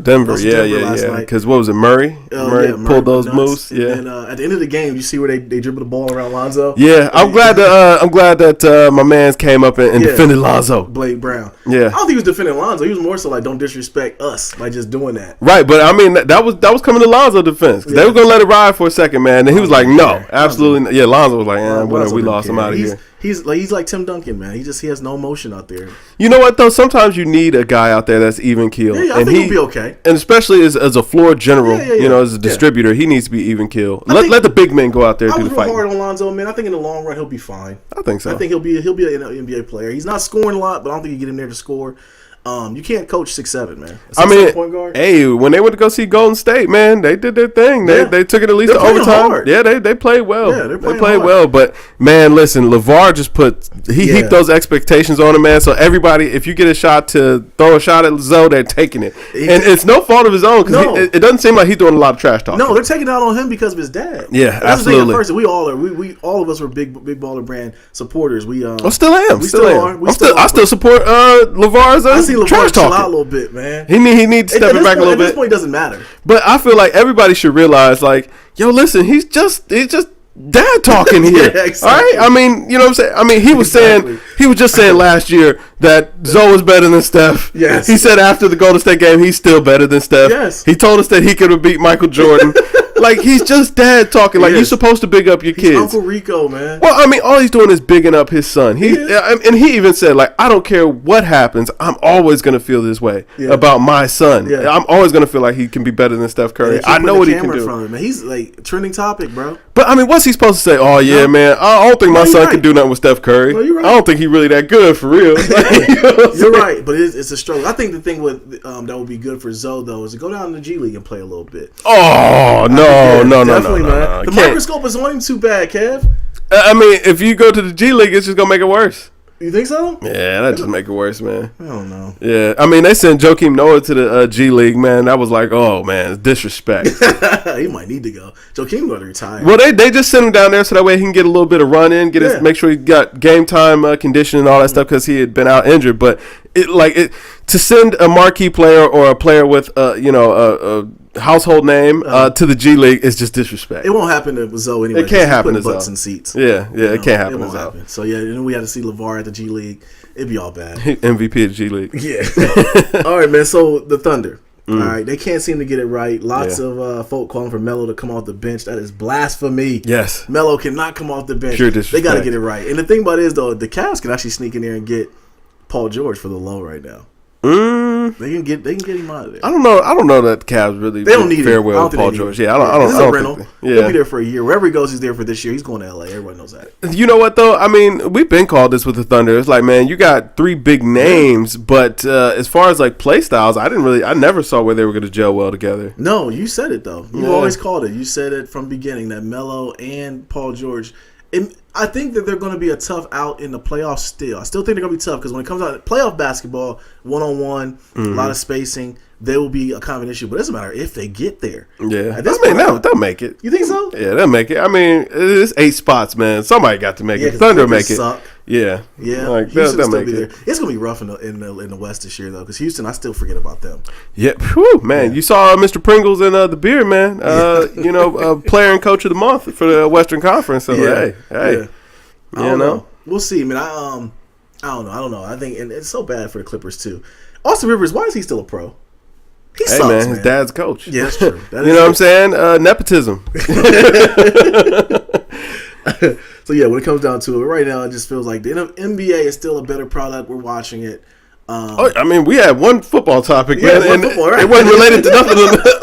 Speaker 1: Denver. Yeah. Because what was it, Murray? Murray pulled those moves. Yeah.
Speaker 2: And at the end of the game, you see where they dribbled the ball around Lonzo.
Speaker 1: Yeah, I'm glad that my man's came up and defended Lonzo.
Speaker 2: Blake Brown.
Speaker 1: Yeah.
Speaker 2: I don't think he was defending Lonzo. He was more so like, don't disrespect us by just doing that.
Speaker 1: Right, but I mean that was coming to Lonzo defense. They were gonna let it ride for a second, man. And he was like, no, absolutely not. Yeah, Lonzo was like, whatever. We lost him out of here.
Speaker 2: He's like Tim Duncan, man. He has no emotion out there.
Speaker 1: You know what though? Sometimes you need a guy out there that's even keeled.
Speaker 2: Yeah, I think he'll be okay.
Speaker 1: And especially as a floor general, you know, as a distributor, he needs to be even keeled. Let the big men go out there and do the fight.
Speaker 2: I was real hard on Lonzo, man. I think in the long run he'll be fine.
Speaker 1: I think so.
Speaker 2: I think he'll be an NBA player. He's not scoring a lot, but I don't think you get him there to score. You can't coach 6'7", man.
Speaker 1: I mean, point guard. Hey, when they went to go see Golden State, man, they did their thing. They took it at least to overtime.
Speaker 2: Hard.
Speaker 1: Yeah, they played well.
Speaker 2: Yeah,
Speaker 1: they played well. But man, listen, LeVar just heaped those expectations on him, man. So everybody, if you get a shot to throw a shot at Zoe, they're taking it, and it's no fault of his own because it doesn't seem like he's doing a lot of trash talk.
Speaker 2: No, they're taking it out on him because of his dad.
Speaker 1: Yeah, absolutely.
Speaker 2: First, we all are. We all of us were big baller brand supporters. I
Speaker 1: still am. I still support LeVar as a trash talker.
Speaker 2: A little bit, man.
Speaker 1: He needs to step it back a little bit.
Speaker 2: At this point, it doesn't matter.
Speaker 1: But I feel like everybody should realize, like, yo, listen, he's just dad talking here. Yeah, exactly. All right? I mean, you know what I'm saying? I mean, he was just saying last year that Zoe was better than Steph.
Speaker 2: Yes.
Speaker 1: He said after the Golden State game, he's still better than Steph.
Speaker 2: Yes.
Speaker 1: He told us that he could have beat Michael Jordan. Like, he's just dad talking. Like, you're supposed to big up your kids.
Speaker 2: Uncle Rico, man.
Speaker 1: Well, I mean, all he's doing is bigging up his son. And he even said, like, I don't care what happens. I'm always going to feel this way about my son. Yeah. I'm always going to feel like he can be better than Steph Curry. I know what he can do.
Speaker 2: Man. He's, like, trending topic, bro.
Speaker 1: But, I mean, what's he supposed to say? Oh, yeah, man, I don't think my son can do nothing with Steph Curry.
Speaker 2: No, you're right.
Speaker 1: I don't think he's really that good, for real.
Speaker 2: You're right, but it's a struggle. I think the thing with that would be good for Zoe, though, is to go down to the G League and play a little bit.
Speaker 1: Oh, no.
Speaker 2: Man. The microscope is on him too bad, Kev.
Speaker 1: I mean, if you go to the G League, it's just gonna make it worse.
Speaker 2: You think so?
Speaker 1: Yeah, that just make it worse, man.
Speaker 2: I don't know.
Speaker 1: Yeah, I mean, they sent Joakim Noah to the G League, man. That was like, oh man, it's disrespect.
Speaker 2: He might need to go. Joakim going to retire.
Speaker 1: Well, they just sent him down there so that way he can get a little bit of run in, make sure he got game time conditioning and all that stuff because he had been out injured. But to send a marquee player or a player with a household name to the G League is just disrespect.
Speaker 2: It won't happen to Zoe anyway.
Speaker 1: It can't happen to Zoe.
Speaker 2: Butts in seats.
Speaker 1: Yeah, it can't happen to Zoe.
Speaker 2: So then we had to see LeVar at the G League. It'd be all bad.
Speaker 1: MVP of the G League.
Speaker 2: Yeah. All right, man. So the Thunder. All right, they can't seem to get it right. Lots of folk calling for Melo to come off the bench. That is blasphemy.
Speaker 1: Yes,
Speaker 2: Melo cannot come off the bench.
Speaker 1: Pure disrespect.
Speaker 2: They got to get it right. And the thing about it is, though, the Cavs can actually sneak in there and get Paul George for the low right now. They can get him out of there.
Speaker 1: I don't know that Cavs really
Speaker 2: don't need
Speaker 1: farewell with Paul George. Yeah, I don't.
Speaker 2: This is a rental. He'll be there for a year. Wherever he goes, he's there for this year. He's going to LA. Everybody knows that.
Speaker 1: You know what though? I mean, we've been called this with the Thunder. It's like, man, you got three big names, but as far as like play styles, I never saw where they were going to gel well together.
Speaker 2: No, you said it though. You always called it. You said it from the beginning that Melo and Paul George. I think that they're going to be a tough out in the playoffs still. I still think they're going to be tough because when it comes out to playoff basketball, one-on-one, a lot of spacing, they will be a kind of an issue. But it doesn't matter if they get there.
Speaker 1: Yeah. They'll make it.
Speaker 2: You think so?
Speaker 1: Yeah, they'll make it. I mean, it's 8 spots, man. Somebody got to make it. Thunder will make it.
Speaker 2: Suck.
Speaker 1: Yeah.
Speaker 2: Like, they'll make it. It's going to be rough in the West this year, though, because Houston, I still forget about them.
Speaker 1: Yeah. Whew, man. Yeah. You saw Mr. Pringles and the beard, man. Player and coach of the month for the Western Conference. So, hey.
Speaker 2: I don't know. We'll see. I mean, I don't know. I think, and it's so bad for the Clippers, too. Austin Rivers, why is he still a pro? He sucks, man.
Speaker 1: His dad's coach.
Speaker 2: Yeah, that's true.
Speaker 1: You know what I'm saying? Nepotism.
Speaker 2: So, yeah, when it comes down to it, right now it just feels like the NBA is still a better product. We're watching it.
Speaker 1: I mean, we had one football topic,
Speaker 2: Yeah,
Speaker 1: man,
Speaker 2: one
Speaker 1: and
Speaker 2: football, right?
Speaker 1: it wasn't related to nothing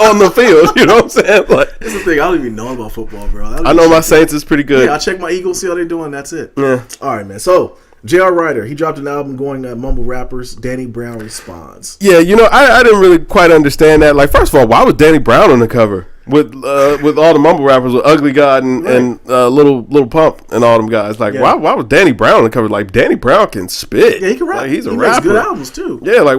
Speaker 1: on the field. You know what I'm saying? Like,
Speaker 2: That's the thing. I don't even know about football, bro.
Speaker 1: I know my Saints is pretty good.
Speaker 2: Yeah, I check my Eagles, see how they're doing. That's it.
Speaker 1: Yeah.
Speaker 2: All right, man. So, J.R. Ryder, he dropped an album going mumble rappers. Danny Brown responds.
Speaker 1: Yeah, you know, I didn't really quite understand that. Like, first of all, why was Danny Brown on the cover with all the mumble rappers with Ugly God and Little Pump and all them guys? Like, why was Danny Brown on the cover? Like, Danny Brown can spit.
Speaker 2: Yeah, he can rap.
Speaker 1: Like, he's a
Speaker 2: he
Speaker 1: rapper.
Speaker 2: makes good albums too.
Speaker 1: Yeah, like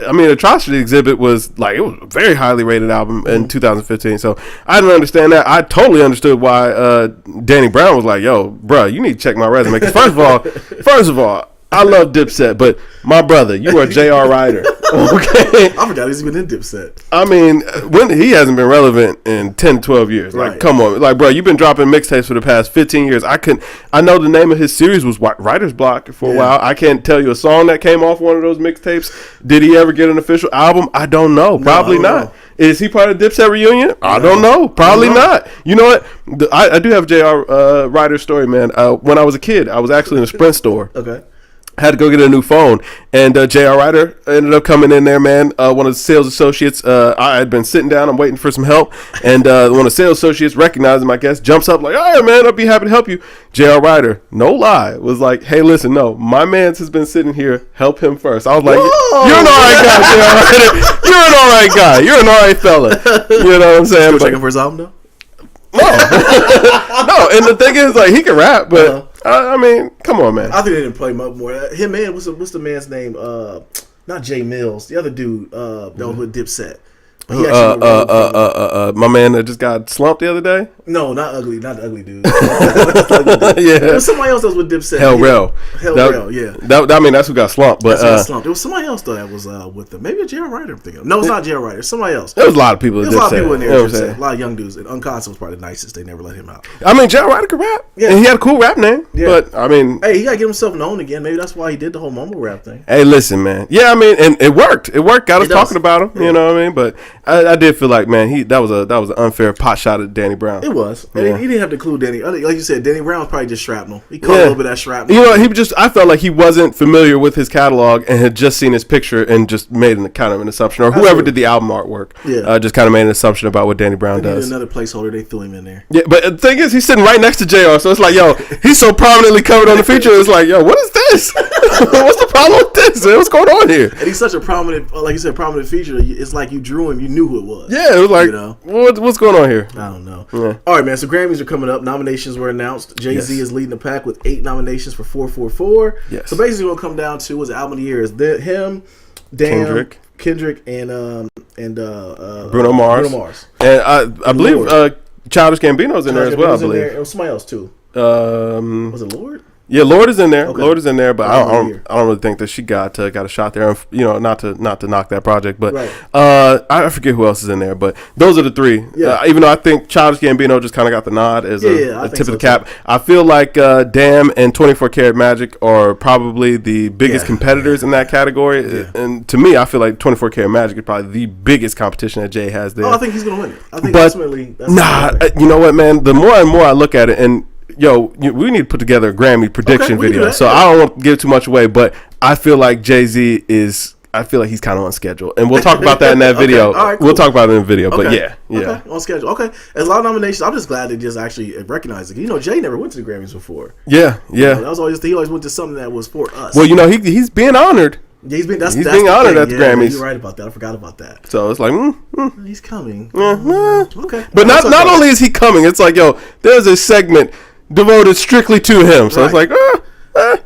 Speaker 1: I mean, Atrocity Exhibit was like, it was a very highly rated album in 2015. So I didn't understand that. I totally understood why Danny Brown was like, yo, bro, you need to check my resume. Because first of all, I love Dipset, but my brother, you are J.R. Ryder. Okay,
Speaker 2: I forgot he's been in Dipset.
Speaker 1: I mean, when he hasn't been relevant in 10, 12 years. Like,
Speaker 2: Right.
Speaker 1: come on. Like, bro, you've been dropping mixtapes for the past 15 years. I know the name of his series was Writer's Block for a while. I can't tell you a song that came off one of those mixtapes. Did he ever get an official album? I don't know. Probably not.
Speaker 2: Know.
Speaker 1: Is he part of Dipset reunion? I don't know. Probably not. You know what? I do have a J.R. Ryder story, man. When I was a kid, I was actually in a Sprint store.
Speaker 2: Okay.
Speaker 1: Had to go get a new phone, and J.R. Ryder ended up coming in there, man. One of the sales associates, I had been sitting down, I'm waiting for some help, and one of the sales associates recognizes my guest, jumps up like, all right, man, I'll be happy to help you. J.R. Ryder, no lie, was like, hey, listen, no, my man's has been sitting here, help him first. I was like,
Speaker 2: Whoa.
Speaker 1: you're an all right guy, J.R. Ryder. You're an all right guy. You're an all right fella. You know what I'm saying?
Speaker 2: Still checking for his album, though?
Speaker 1: No. No, and the thing is, like, he can rap, but I mean, come on, man.
Speaker 2: I think they didn't play him up more. Him, man, what's the man's name? Not Jay Mills. The other dude that was with Dipset. He
Speaker 1: My man that just got slumped the other day.
Speaker 2: No, not the ugly dude. Yeah, it was somebody else that was with Dipset.
Speaker 1: Hell Rel,
Speaker 2: yeah.
Speaker 1: I mean, that's who got slumped. But
Speaker 2: It was somebody else though that was with them. Maybe a J.R. Ryder. I'm thinking. No, it's not J.R. Ryder. It's somebody else.
Speaker 1: There was a lot of people.
Speaker 2: There was a lot of people in there.
Speaker 1: You know what I'm saying?
Speaker 2: A lot of young dudes. And Unconscious was probably the nicest. They never let him out.
Speaker 1: I mean, J.R. Ryder could rap. Yeah, and he had a cool rap name. Yeah. But I mean,
Speaker 2: hey, he gotta get himself known again. Maybe that's why he did the whole mumble rap thing.
Speaker 1: Hey, listen, man. Yeah, I mean, and it worked. It worked. Got us talking about him. Yeah. You know what I mean? But I did feel like, man, that was an unfair pot shot at Danny Brown.
Speaker 2: It was. And he didn't have to clue Danny. Like you said, Danny Brown was probably just shrapnel. He caught a little bit of that shrapnel.
Speaker 1: You know, I felt like he wasn't familiar with his catalog and had just seen his picture and just made kind of an assumption, or whoever did the album artwork, just kind of made an assumption about what Danny Brown does.
Speaker 2: Another placeholder, they threw him in there.
Speaker 1: Yeah, but the thing is, he's sitting right next to JR, so it's like, yo, he's so prominently covered on the feature. It's like, yo, what is this? What's the problem with this? What's going on here?
Speaker 2: And he's such a prominent, like you said, prominent feature. It's like you drew him, you knew who it was.
Speaker 1: Yeah, it was like, what's going on here?
Speaker 2: I don't know. Yeah. All right, man. So Grammys are coming up. Nominations were announced. Jay-Z is leading the pack with 8 nominations for 444.
Speaker 1: Yes.
Speaker 2: So basically, what it'll come down to is album of the year is him, Kendrick, and
Speaker 1: Bruno Mars. And I believe Childish Gambino's in there as well. I believe
Speaker 2: there. It was somebody else too. Was it Lord?
Speaker 1: Yeah, Lord is in there.
Speaker 2: Okay.
Speaker 1: Lord is in there, but I don't really think that she got a shot there. You know, not to knock that project, but I forget who else is in there. But those are the 3. Yeah. Even though I think Childish Gambino just kind of got the nod as a tip of the cap. Too. I feel like Damn and 24 Karat Magic are probably the biggest competitors in that category. Yeah. And to me, I feel like 24 Karat Magic is probably the biggest competition that Jay has there.
Speaker 2: Oh, I think he's gonna win it. I think ultimately.
Speaker 1: You know what, man? The more and more I look at it, and we need to put together a Grammy prediction video. So I don't want to give too much away, but I feel like Jay-Z I feel like he's kind of on schedule. And we'll talk about that in that video.
Speaker 2: All right, cool.
Speaker 1: We'll talk about it in the video.
Speaker 2: Okay.
Speaker 1: But yeah.
Speaker 2: Okay, on schedule. Okay. There's a lot of nominations. I'm just glad they just actually recognize it. You know, Jay never went to the Grammys before.
Speaker 1: Yeah.
Speaker 2: That was he always went to something that was for us.
Speaker 1: Well, you know, he's being honored.
Speaker 2: Yeah, he's being
Speaker 1: honored at the Grammys.
Speaker 2: You're right about that. I forgot about that.
Speaker 1: So it's like,
Speaker 2: he's coming.
Speaker 1: Okay. But not only is he coming, it's like, there's a segment devoted strictly to him. So it's like,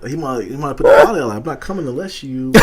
Speaker 2: he might put the body on. I'm not coming unless you.
Speaker 1: You know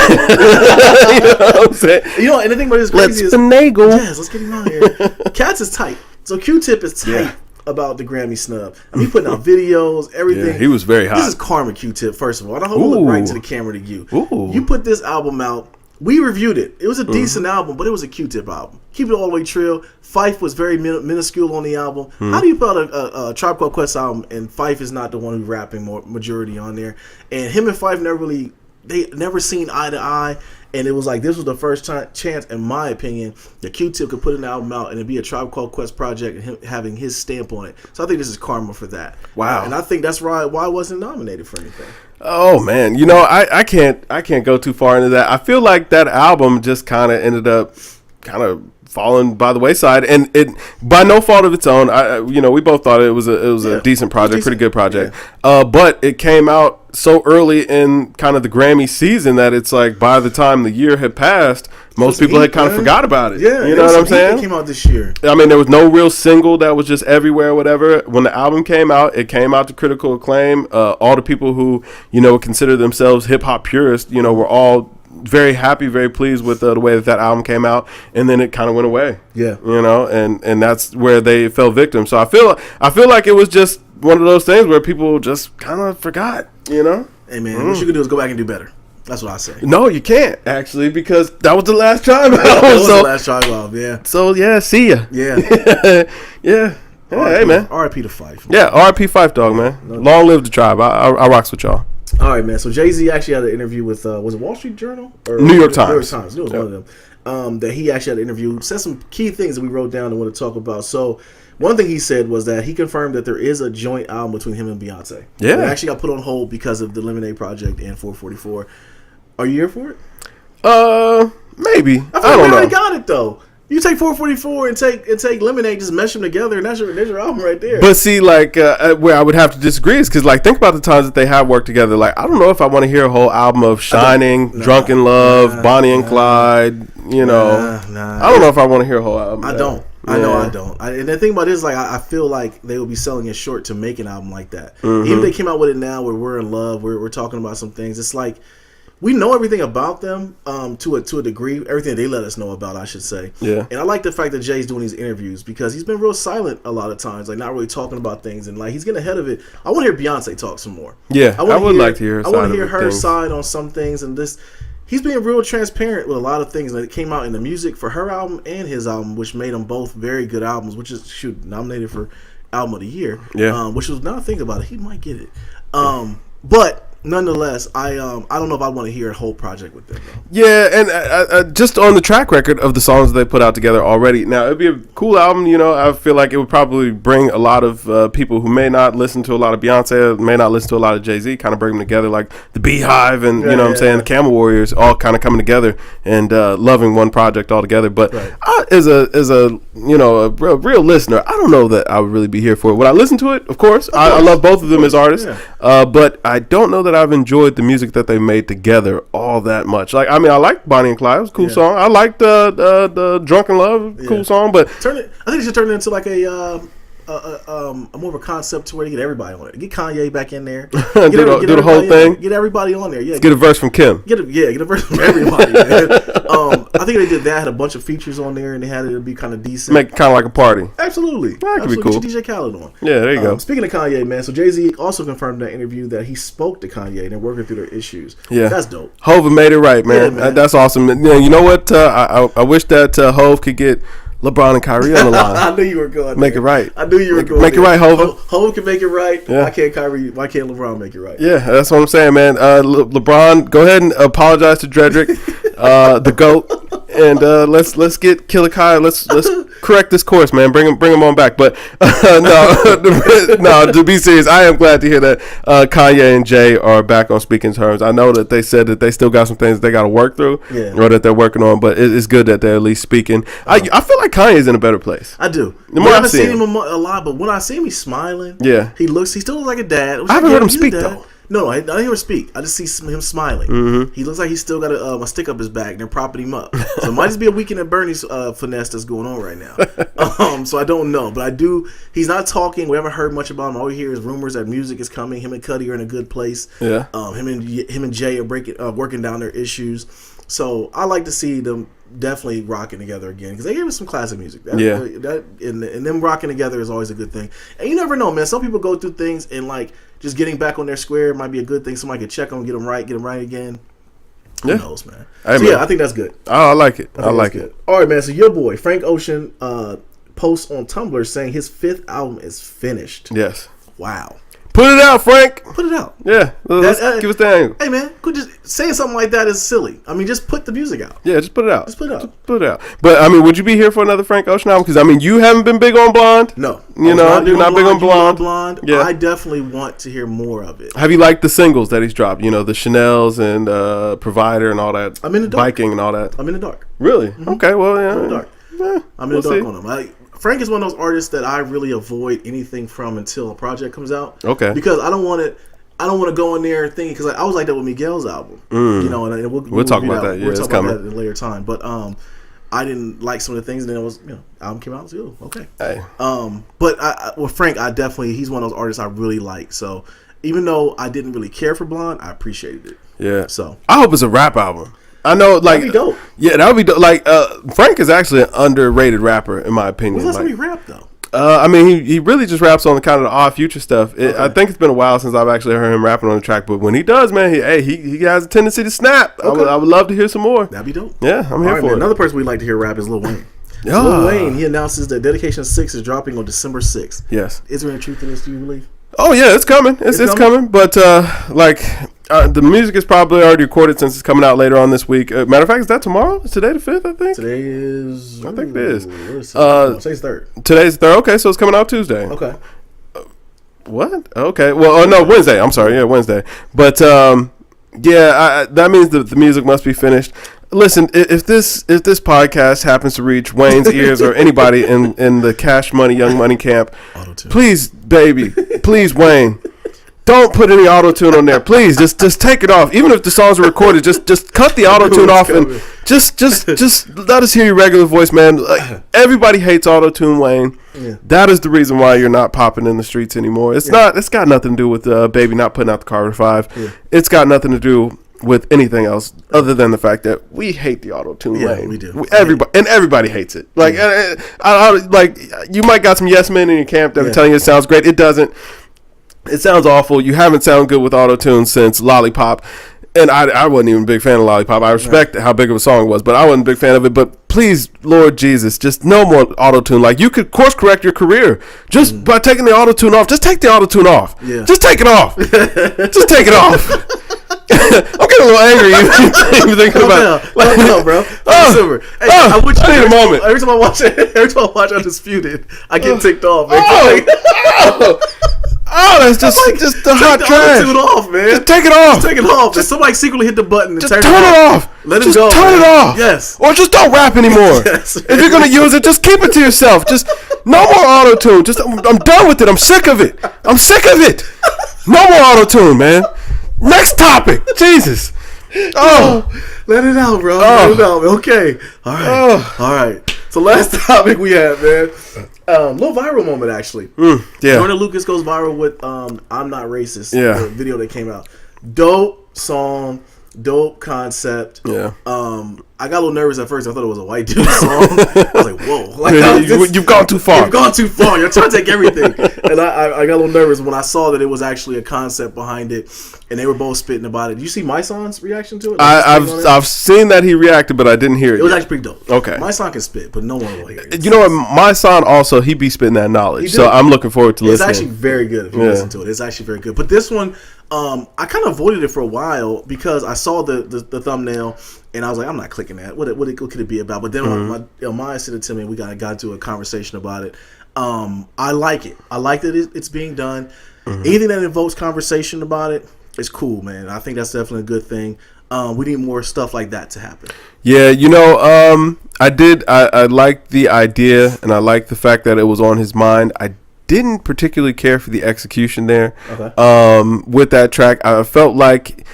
Speaker 1: what I'm saying?
Speaker 2: And the thing about this crazy
Speaker 1: let's finagle.
Speaker 2: Yes, let's get him out here. Cats is tight. So Q-Tip is tight about the Grammy snub. I mean, he putting out videos, everything.
Speaker 1: Yeah, he was very hot.
Speaker 2: This is karma, Q-Tip. First of all, I hope we look right into the camera to you.
Speaker 1: Ooh.
Speaker 2: You put this album out. We reviewed it. It was a decent album, but it was a Q-Tip album. Keep it all the way trill. Fife was very minuscule on the album. How do you put out a Tribe Called Quest album and Fife is not the one who's rapping majority on there? And him and Fife never really they never seen eye to eye. And it was like, this was the first chance, in my opinion, that Q-Tip could put an album out and it'd be a Tribe Called Quest project and him having his stamp on it. So I think this is karma for that.
Speaker 1: Wow.
Speaker 2: And I think that's why it wasn't nominated for anything.
Speaker 1: Oh man, you know, I can't go too far into that. I feel like that album just kind of ended up kind of fallen by the wayside, and it by no fault of its own. We both thought it was a decent project, pretty good project. Yeah. But it came out so early in kind of the Grammy season that it's like by the time the year had passed, most people had kind of forgot about it.
Speaker 2: Yeah,
Speaker 1: you know what I'm saying?
Speaker 2: It came out this year.
Speaker 1: I mean, there was no real single that was just everywhere or whatever. When the album came out, it came out to critical acclaim. All the people who, consider themselves hip hop purists, were all very happy, very pleased with the way that album came out, and then it kind of went away.
Speaker 2: Yeah,
Speaker 1: and that's where they fell victim. So I feel like it was just one of those things where people just kind of forgot. Hey
Speaker 2: man, what you can do is go back and do better. That's what I say.
Speaker 1: No, you can't actually, because that was the last Tribe album.
Speaker 2: That was the last Tribe album. Yeah.
Speaker 1: So yeah, see ya.
Speaker 2: Yeah.
Speaker 1: Yeah. Hey man.
Speaker 2: R.I.P. to Phife.
Speaker 1: Yeah, R.I.P. Phife, dog, man. No. Long live the Tribe. I rocks with y'all.
Speaker 2: All right, man. So Jay-Z actually had an interview with was it Wall Street Journal or
Speaker 1: New York Times?
Speaker 2: New York Times. It was one of them. That he actually had an interview. Said some key things that we wrote down and want to talk about. So one thing he said was that he confirmed that there is a joint album between him and Beyonce. Yeah, it actually got put on hold because of the Lemonade Project and 444. Are you here for it?
Speaker 1: Maybe.
Speaker 2: I don't know. Already got it though. You take 444 and take Lemonade, just mesh them together, and there's your album right there.
Speaker 1: But see, like, where I would have to disagree is because, like, think about the times that they have worked together. Like, I don't know if I want to hear a whole album of Shining, Drunken Love, Bonnie and Clyde. I don't know if I want to hear a whole album.
Speaker 2: I don't. Yeah. I don't. And the thing about it is, like, I feel like they will be selling it short to make an album like that. Mm-hmm. Even if they came out with it now, where we're in love, we're talking about some things. It's like, we know everything about them to a degree. Everything they let us know about, I should say. Yeah. And I like the fact that Jay's doing these interviews because he's been real silent a lot of times, like not really talking about things, and like he's getting ahead of it. I want to hear Beyonce talk some more.
Speaker 1: Yeah, I would like to hear.
Speaker 2: I want to hear her side on some things, and this. He's being real transparent with a lot of things that came out in the music for her album and his album, which made them both very good albums. Which is nominated for Album of the Year. Yeah. Which was, now I think about it, he might get it. But nonetheless, I don't know if I want to hear a whole project with them, though. Yeah,
Speaker 1: and just on the track record of the songs they put out together already. Now, it'd be a cool album, I feel like it would probably bring a lot of people who may not listen to a lot of Beyonce, may not listen to a lot of Jay-Z, kind of bring them together, like the Beehive and, the Camel Warriors, all kind of coming together and loving one project all together. But as a real listener, I don't know that I would really be here for it. Would I listen to it? Of course. I love both of them as artists, but I don't know that I've enjoyed the music that they made together all that much. Like, I mean, I like Bonnie and Clyde. It was a cool song. I liked the Drunken Love, cool song. But
Speaker 2: I think they should turn it into like a more of a concept to where you get everybody on it. Get Kanye back in there.
Speaker 1: do the whole thing.
Speaker 2: Get everybody on there. Yeah.
Speaker 1: Get a verse from Kim.
Speaker 2: Get a verse from everybody. I think they did that. Had a bunch of features on there, and they had it to be kind of decent.
Speaker 1: Make it kind of like a party.
Speaker 2: Absolutely.
Speaker 1: That could be cool.
Speaker 2: Get your DJ Khaled on.
Speaker 1: Yeah, there you go.
Speaker 2: Speaking of Kanye, man, so Jay-Z also confirmed in that interview that he spoke to Kanye and they're working through their issues. Yeah, that's dope.
Speaker 1: Hov made it right, man. Yeah, man. That's awesome. You know what? I wish that Hov could get LeBron and Kyrie on the line.
Speaker 2: I knew you were going.
Speaker 1: Make it right.
Speaker 2: I knew you were going.
Speaker 1: Make it right, Hov.
Speaker 2: Hov can make it right. Yeah. Why can't LeBron make it right?
Speaker 1: Yeah, that's what I'm saying, man. LeBron, go ahead and apologize to Dredrick, the GOAT, and let's get Killer Kai. Let's correct this course, man. Bring him on back. But no, to be serious, I am glad to hear that Kanye and Jay are back on speaking terms. I know that they said that they still got some things that they got to work through, or that they're working on. But it's good that they're at least speaking. I feel like Kanye's in a better place.
Speaker 2: I do. I haven't seen him a lot, but when I see him, he's smiling. Yeah, he still looks like a dad.
Speaker 1: I haven't heard him speak though.
Speaker 2: No, I don't hear him speak. I just see him smiling. Mm-hmm. He looks like he's still got a stick up his back, and they're propping him up. So it might just be a Weekend at Bernie's finesse that's going on right now. So I don't know, but I do. He's not talking. We haven't heard much about him. All we hear is rumors that music is coming. Him and Cudi are in a good place. Yeah. Him and Jay are working down their issues. So I like to see them definitely rocking together again because they gave us some classic music. And them rocking together is always a good thing. And you never know, man. Some people go through things and like just getting back on their square might be a good thing. Somebody could check on, get them right again. Who knows, man? I think that's good.
Speaker 1: Oh, I like it. I like it.
Speaker 2: All right, man. So your boy Frank Ocean posts on Tumblr saying his 5th album is finished.
Speaker 1: Yes.
Speaker 2: Wow.
Speaker 1: Put it out, Frank.
Speaker 2: Put it out.
Speaker 1: Yeah, let's give us the angle.
Speaker 2: Hey man, just saying something like that is silly. I mean, just put the music out.
Speaker 1: Yeah, just put it out.
Speaker 2: Just put it out.
Speaker 1: Just put it out. But I mean, would you be here for another Frank Ocean album? Because I mean, you haven't been big on Blonde.
Speaker 2: No,
Speaker 1: you're not big on Blonde.
Speaker 2: Yeah, I definitely want to hear more of it.
Speaker 1: Have you liked the singles that he's dropped? You know, the Chanel's and Provider and all that.
Speaker 2: I'm in the dark.
Speaker 1: Biking and all that.
Speaker 2: I'm in the dark.
Speaker 1: Really? Mm-hmm. Okay. Well, yeah.
Speaker 2: I'm in the dark. I'm in the dark on him. Frank is one of those artists that I really avoid anything from until a project comes out.
Speaker 1: Okay.
Speaker 2: Because I don't want to go in there thinking, because I was like that with Miguel's album. You know, and we'll
Speaker 1: talk about that. Yeah,
Speaker 2: we'll talk about that at a later time. But I didn't like some of the things, and then it was, album came out, I was like, oh, okay.
Speaker 1: Hey.
Speaker 2: But with Frank, he's one of those artists I really like. So even though I didn't really care for Blonde, I appreciated it.
Speaker 1: Yeah.
Speaker 2: So
Speaker 1: I hope it's a rap album. I know, like,
Speaker 2: that'd be dope.
Speaker 1: Yeah, that would be dope. Like, Frank is actually an underrated rapper, in my opinion.
Speaker 2: When's the last time he rapped, though?
Speaker 1: I mean, he really just raps on the kind of the odd future stuff. I think it's been a while since I've actually heard him rapping on the track, but when he does, man, he has a tendency to snap. Okay. I would love to hear some more.
Speaker 2: That'd be dope.
Speaker 1: Yeah, I'm here for it.
Speaker 2: Another person we'd like to hear rap is Lil Wayne. Lil Wayne, he announces that Dedication 6 is dropping on December 6th.
Speaker 1: Yes.
Speaker 2: Is there any truth in this, do you believe?
Speaker 1: Oh, yeah, it's coming. It's coming. But, the music is probably already recorded since it's coming out later on this week. Matter of fact, is that tomorrow? Is today the 5th, I think?
Speaker 2: Today is...
Speaker 1: I think it is.
Speaker 2: Today's 3rd.
Speaker 1: Today's 3rd. Okay, so it's coming out Tuesday.
Speaker 2: Okay.
Speaker 1: What? Okay. Well, no, Wednesday. I'm sorry. Yeah, Wednesday. But, that means the music must be finished. Listen, if this podcast happens to reach Wayne's ears or anybody in the Cash Money, Young Money camp, please, baby, please, Wayne, don't put any auto-tune on there. Please, just take it off. Even if the songs are recorded, just cut the auto-tune off and just let us hear your regular voice, man. Like, everybody hates auto-tune, Wayne. Yeah. That is the reason why you're not popping in the streets anymore. It's not. It's got nothing to do with Baby not putting out the Carter 5. Yeah. It's got nothing to do with anything else other than the fact that we hate the auto-tune lane.
Speaker 2: We do.
Speaker 1: Everybody hates it. Like, like you might got some yes men in your camp that are telling you it sounds great. It doesn't. It sounds awful. You haven't sounded good with auto-tune since Lollipop. And I wasn't even a big fan of Lollipop. I respect how big of a song it was, but I wasn't a big fan of it. But please, Lord Jesus, just no more auto-tune. Like, you could course correct your career just by taking the auto-tune off. Just take the auto-tune off. Yeah. Just take it off. Just take it off. I'm getting a little angry even thinking about it.
Speaker 2: No, bro. I want you
Speaker 1: need a moment.
Speaker 2: Every time I watch Undisputed, I get ticked off.
Speaker 1: That's just the hot trash.
Speaker 2: Take the off, man.
Speaker 1: Just take it off.
Speaker 2: Just take it off. Just somebody secretly hit the button and
Speaker 1: just turn it off.
Speaker 2: Let it go.
Speaker 1: Turn it off.
Speaker 2: Yes.
Speaker 1: Or just don't rap anymore.
Speaker 2: Yes.
Speaker 1: If you're gonna use it, just keep it to yourself. Just no more auto tune. I'm done with it. I'm sick of it. No more auto tune, man. Next topic. Jesus.
Speaker 2: Let it out, bro. Let it out. Okay. All right. So last topic we had, man. Little viral moment, actually. Jordan Lucas goes viral with I'm Not Racist.
Speaker 1: Yeah.
Speaker 2: The video that came out. Dope song. Dope concept.
Speaker 1: Yeah.
Speaker 2: I got a little nervous at first. I thought it was a white dude song. I was like, whoa. Like,
Speaker 1: you've gone too far.
Speaker 2: You've gone too far. You're trying to take everything. And I got a little nervous when I saw that it was actually a concept behind it. And they were both spitting about it. Did you see My Son's reaction to it?
Speaker 1: I've seen that he reacted, but I didn't hear it.
Speaker 2: It was actually pretty dope.
Speaker 1: Okay.
Speaker 2: My Son can spit, but no one will hear it.
Speaker 1: You know what? My son also, he be spitting that knowledge. So I'm looking forward to listening.
Speaker 2: It's actually very good if you listen to it. It's actually very good. But this one, I kind of avoided it for a while because I saw the thumbnail and I was like, I'm not clicking that. What could it be about? But then Maya sent it to me and we got into a conversation about it. I like it. I like that it's being done. Anything that invokes conversation about it is cool, man. I think that's definitely a good thing. We need more stuff like that to happen. Yeah,
Speaker 1: I liked the idea and I liked the fact that it was on his mind. I didn't particularly care for the execution there. Okay. With that track, I felt like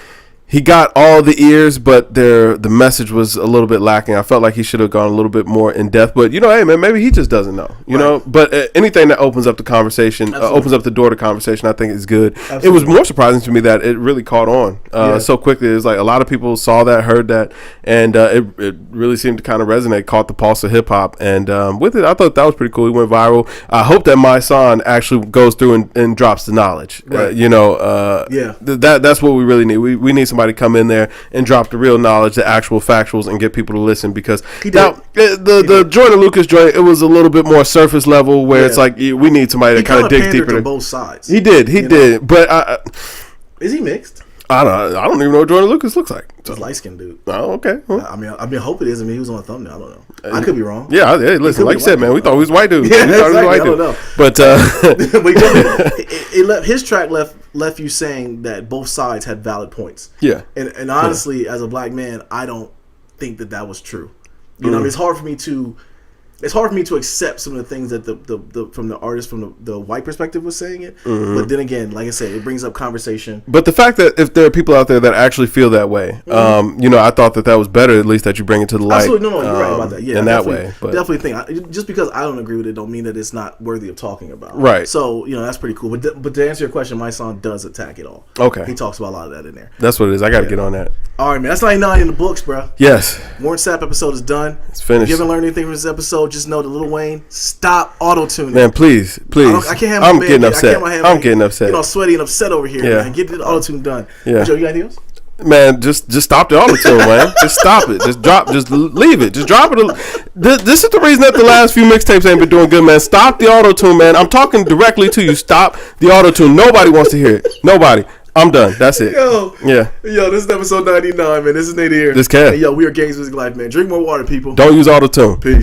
Speaker 1: he got all the ears, but the message was a little bit lacking. I felt like he should have gone a little bit more in depth. But, hey, man, maybe he just doesn't know, you know. But anything that opens up the conversation, opens up the door to conversation, I think is good. Absolutely. It was more surprising to me that it really caught on so quickly. It was like a lot of people saw that, heard that, and it really seemed to kind of resonate, caught the pulse of hip-hop. And with it, I thought that was pretty cool. He went viral. I hope that My Son actually goes through and drops the knowledge. Right. That's what we really need. We need somebody somebody come in there and drop the real knowledge, the actual factuals, and get people to listen. Because now the Jordan Lucas joint, it was a little bit more surface level, where it's like we need somebody that kind of digs deeper.
Speaker 2: To both sides.
Speaker 1: He did, but
Speaker 2: is he mixed?
Speaker 1: I don't even know what Jordan Lucas looks like.
Speaker 2: He's a light-skinned dude.
Speaker 1: Oh, okay. Well,
Speaker 2: I mean, hope it is. I mean, he was on the thumbnail. I don't know. I could be wrong.
Speaker 1: Yeah, listen, like you said, man, we thought he was white dude.
Speaker 2: Yeah, exactly. I don't know.
Speaker 1: But
Speaker 2: his track left you saying that both sides had valid points.
Speaker 1: Yeah.
Speaker 2: And honestly, as a black man, I don't think that was true. You know, I mean, it's hard for me to accept some of the things that the from the artist from the white perspective was saying it. But then again, like I said, it brings up conversation.
Speaker 1: But the fact that if there are people out there that actually feel that way, you know, I thought that was better, at least that you bring it to the light.
Speaker 2: Absolutely, no, you're right about that. Yeah,
Speaker 1: in that way. But
Speaker 2: definitely think just because I don't agree with it, don't mean that it's not worthy of talking about.
Speaker 1: Right.
Speaker 2: So you know that's pretty cool. But to answer your question, my song does attack it all.
Speaker 1: Okay.
Speaker 2: He talks about a lot of that in there.
Speaker 1: That's what it is. I got to get on that.
Speaker 2: All right, man. That's 99 in the books, bro.
Speaker 1: Yes.
Speaker 2: Warren Sapp episode is done.
Speaker 1: It's finished.
Speaker 2: If you haven't learned anything from this episode, just know that Lil Wayne, stop auto-tuning.
Speaker 1: Man, please.
Speaker 2: I can't have my
Speaker 1: I'm
Speaker 2: man,
Speaker 1: getting upset.
Speaker 2: I'm
Speaker 1: getting upset.
Speaker 2: You know, sweaty and upset over here,
Speaker 1: Yeah.
Speaker 2: man. Get the auto-tune done.
Speaker 1: Yeah.
Speaker 2: Joe, you got anything else?
Speaker 1: Man, just stop the auto-tune, man. Just stop it. Just leave it. Just drop it. This is the reason that the last few mixtapes ain't been doing good, man. Stop the auto-tune, man. I'm talking directly to you. Stop the auto-tune. Nobody wants to hear it. Nobody. I'm done. That's it.
Speaker 2: Yo, this is episode 99, man. This is Nate here.
Speaker 1: This Kev.
Speaker 2: Hey, yo, we are GamesMusicLyfe, man. Drink more water, people.
Speaker 1: Don't use auto-tune.
Speaker 2: Peace.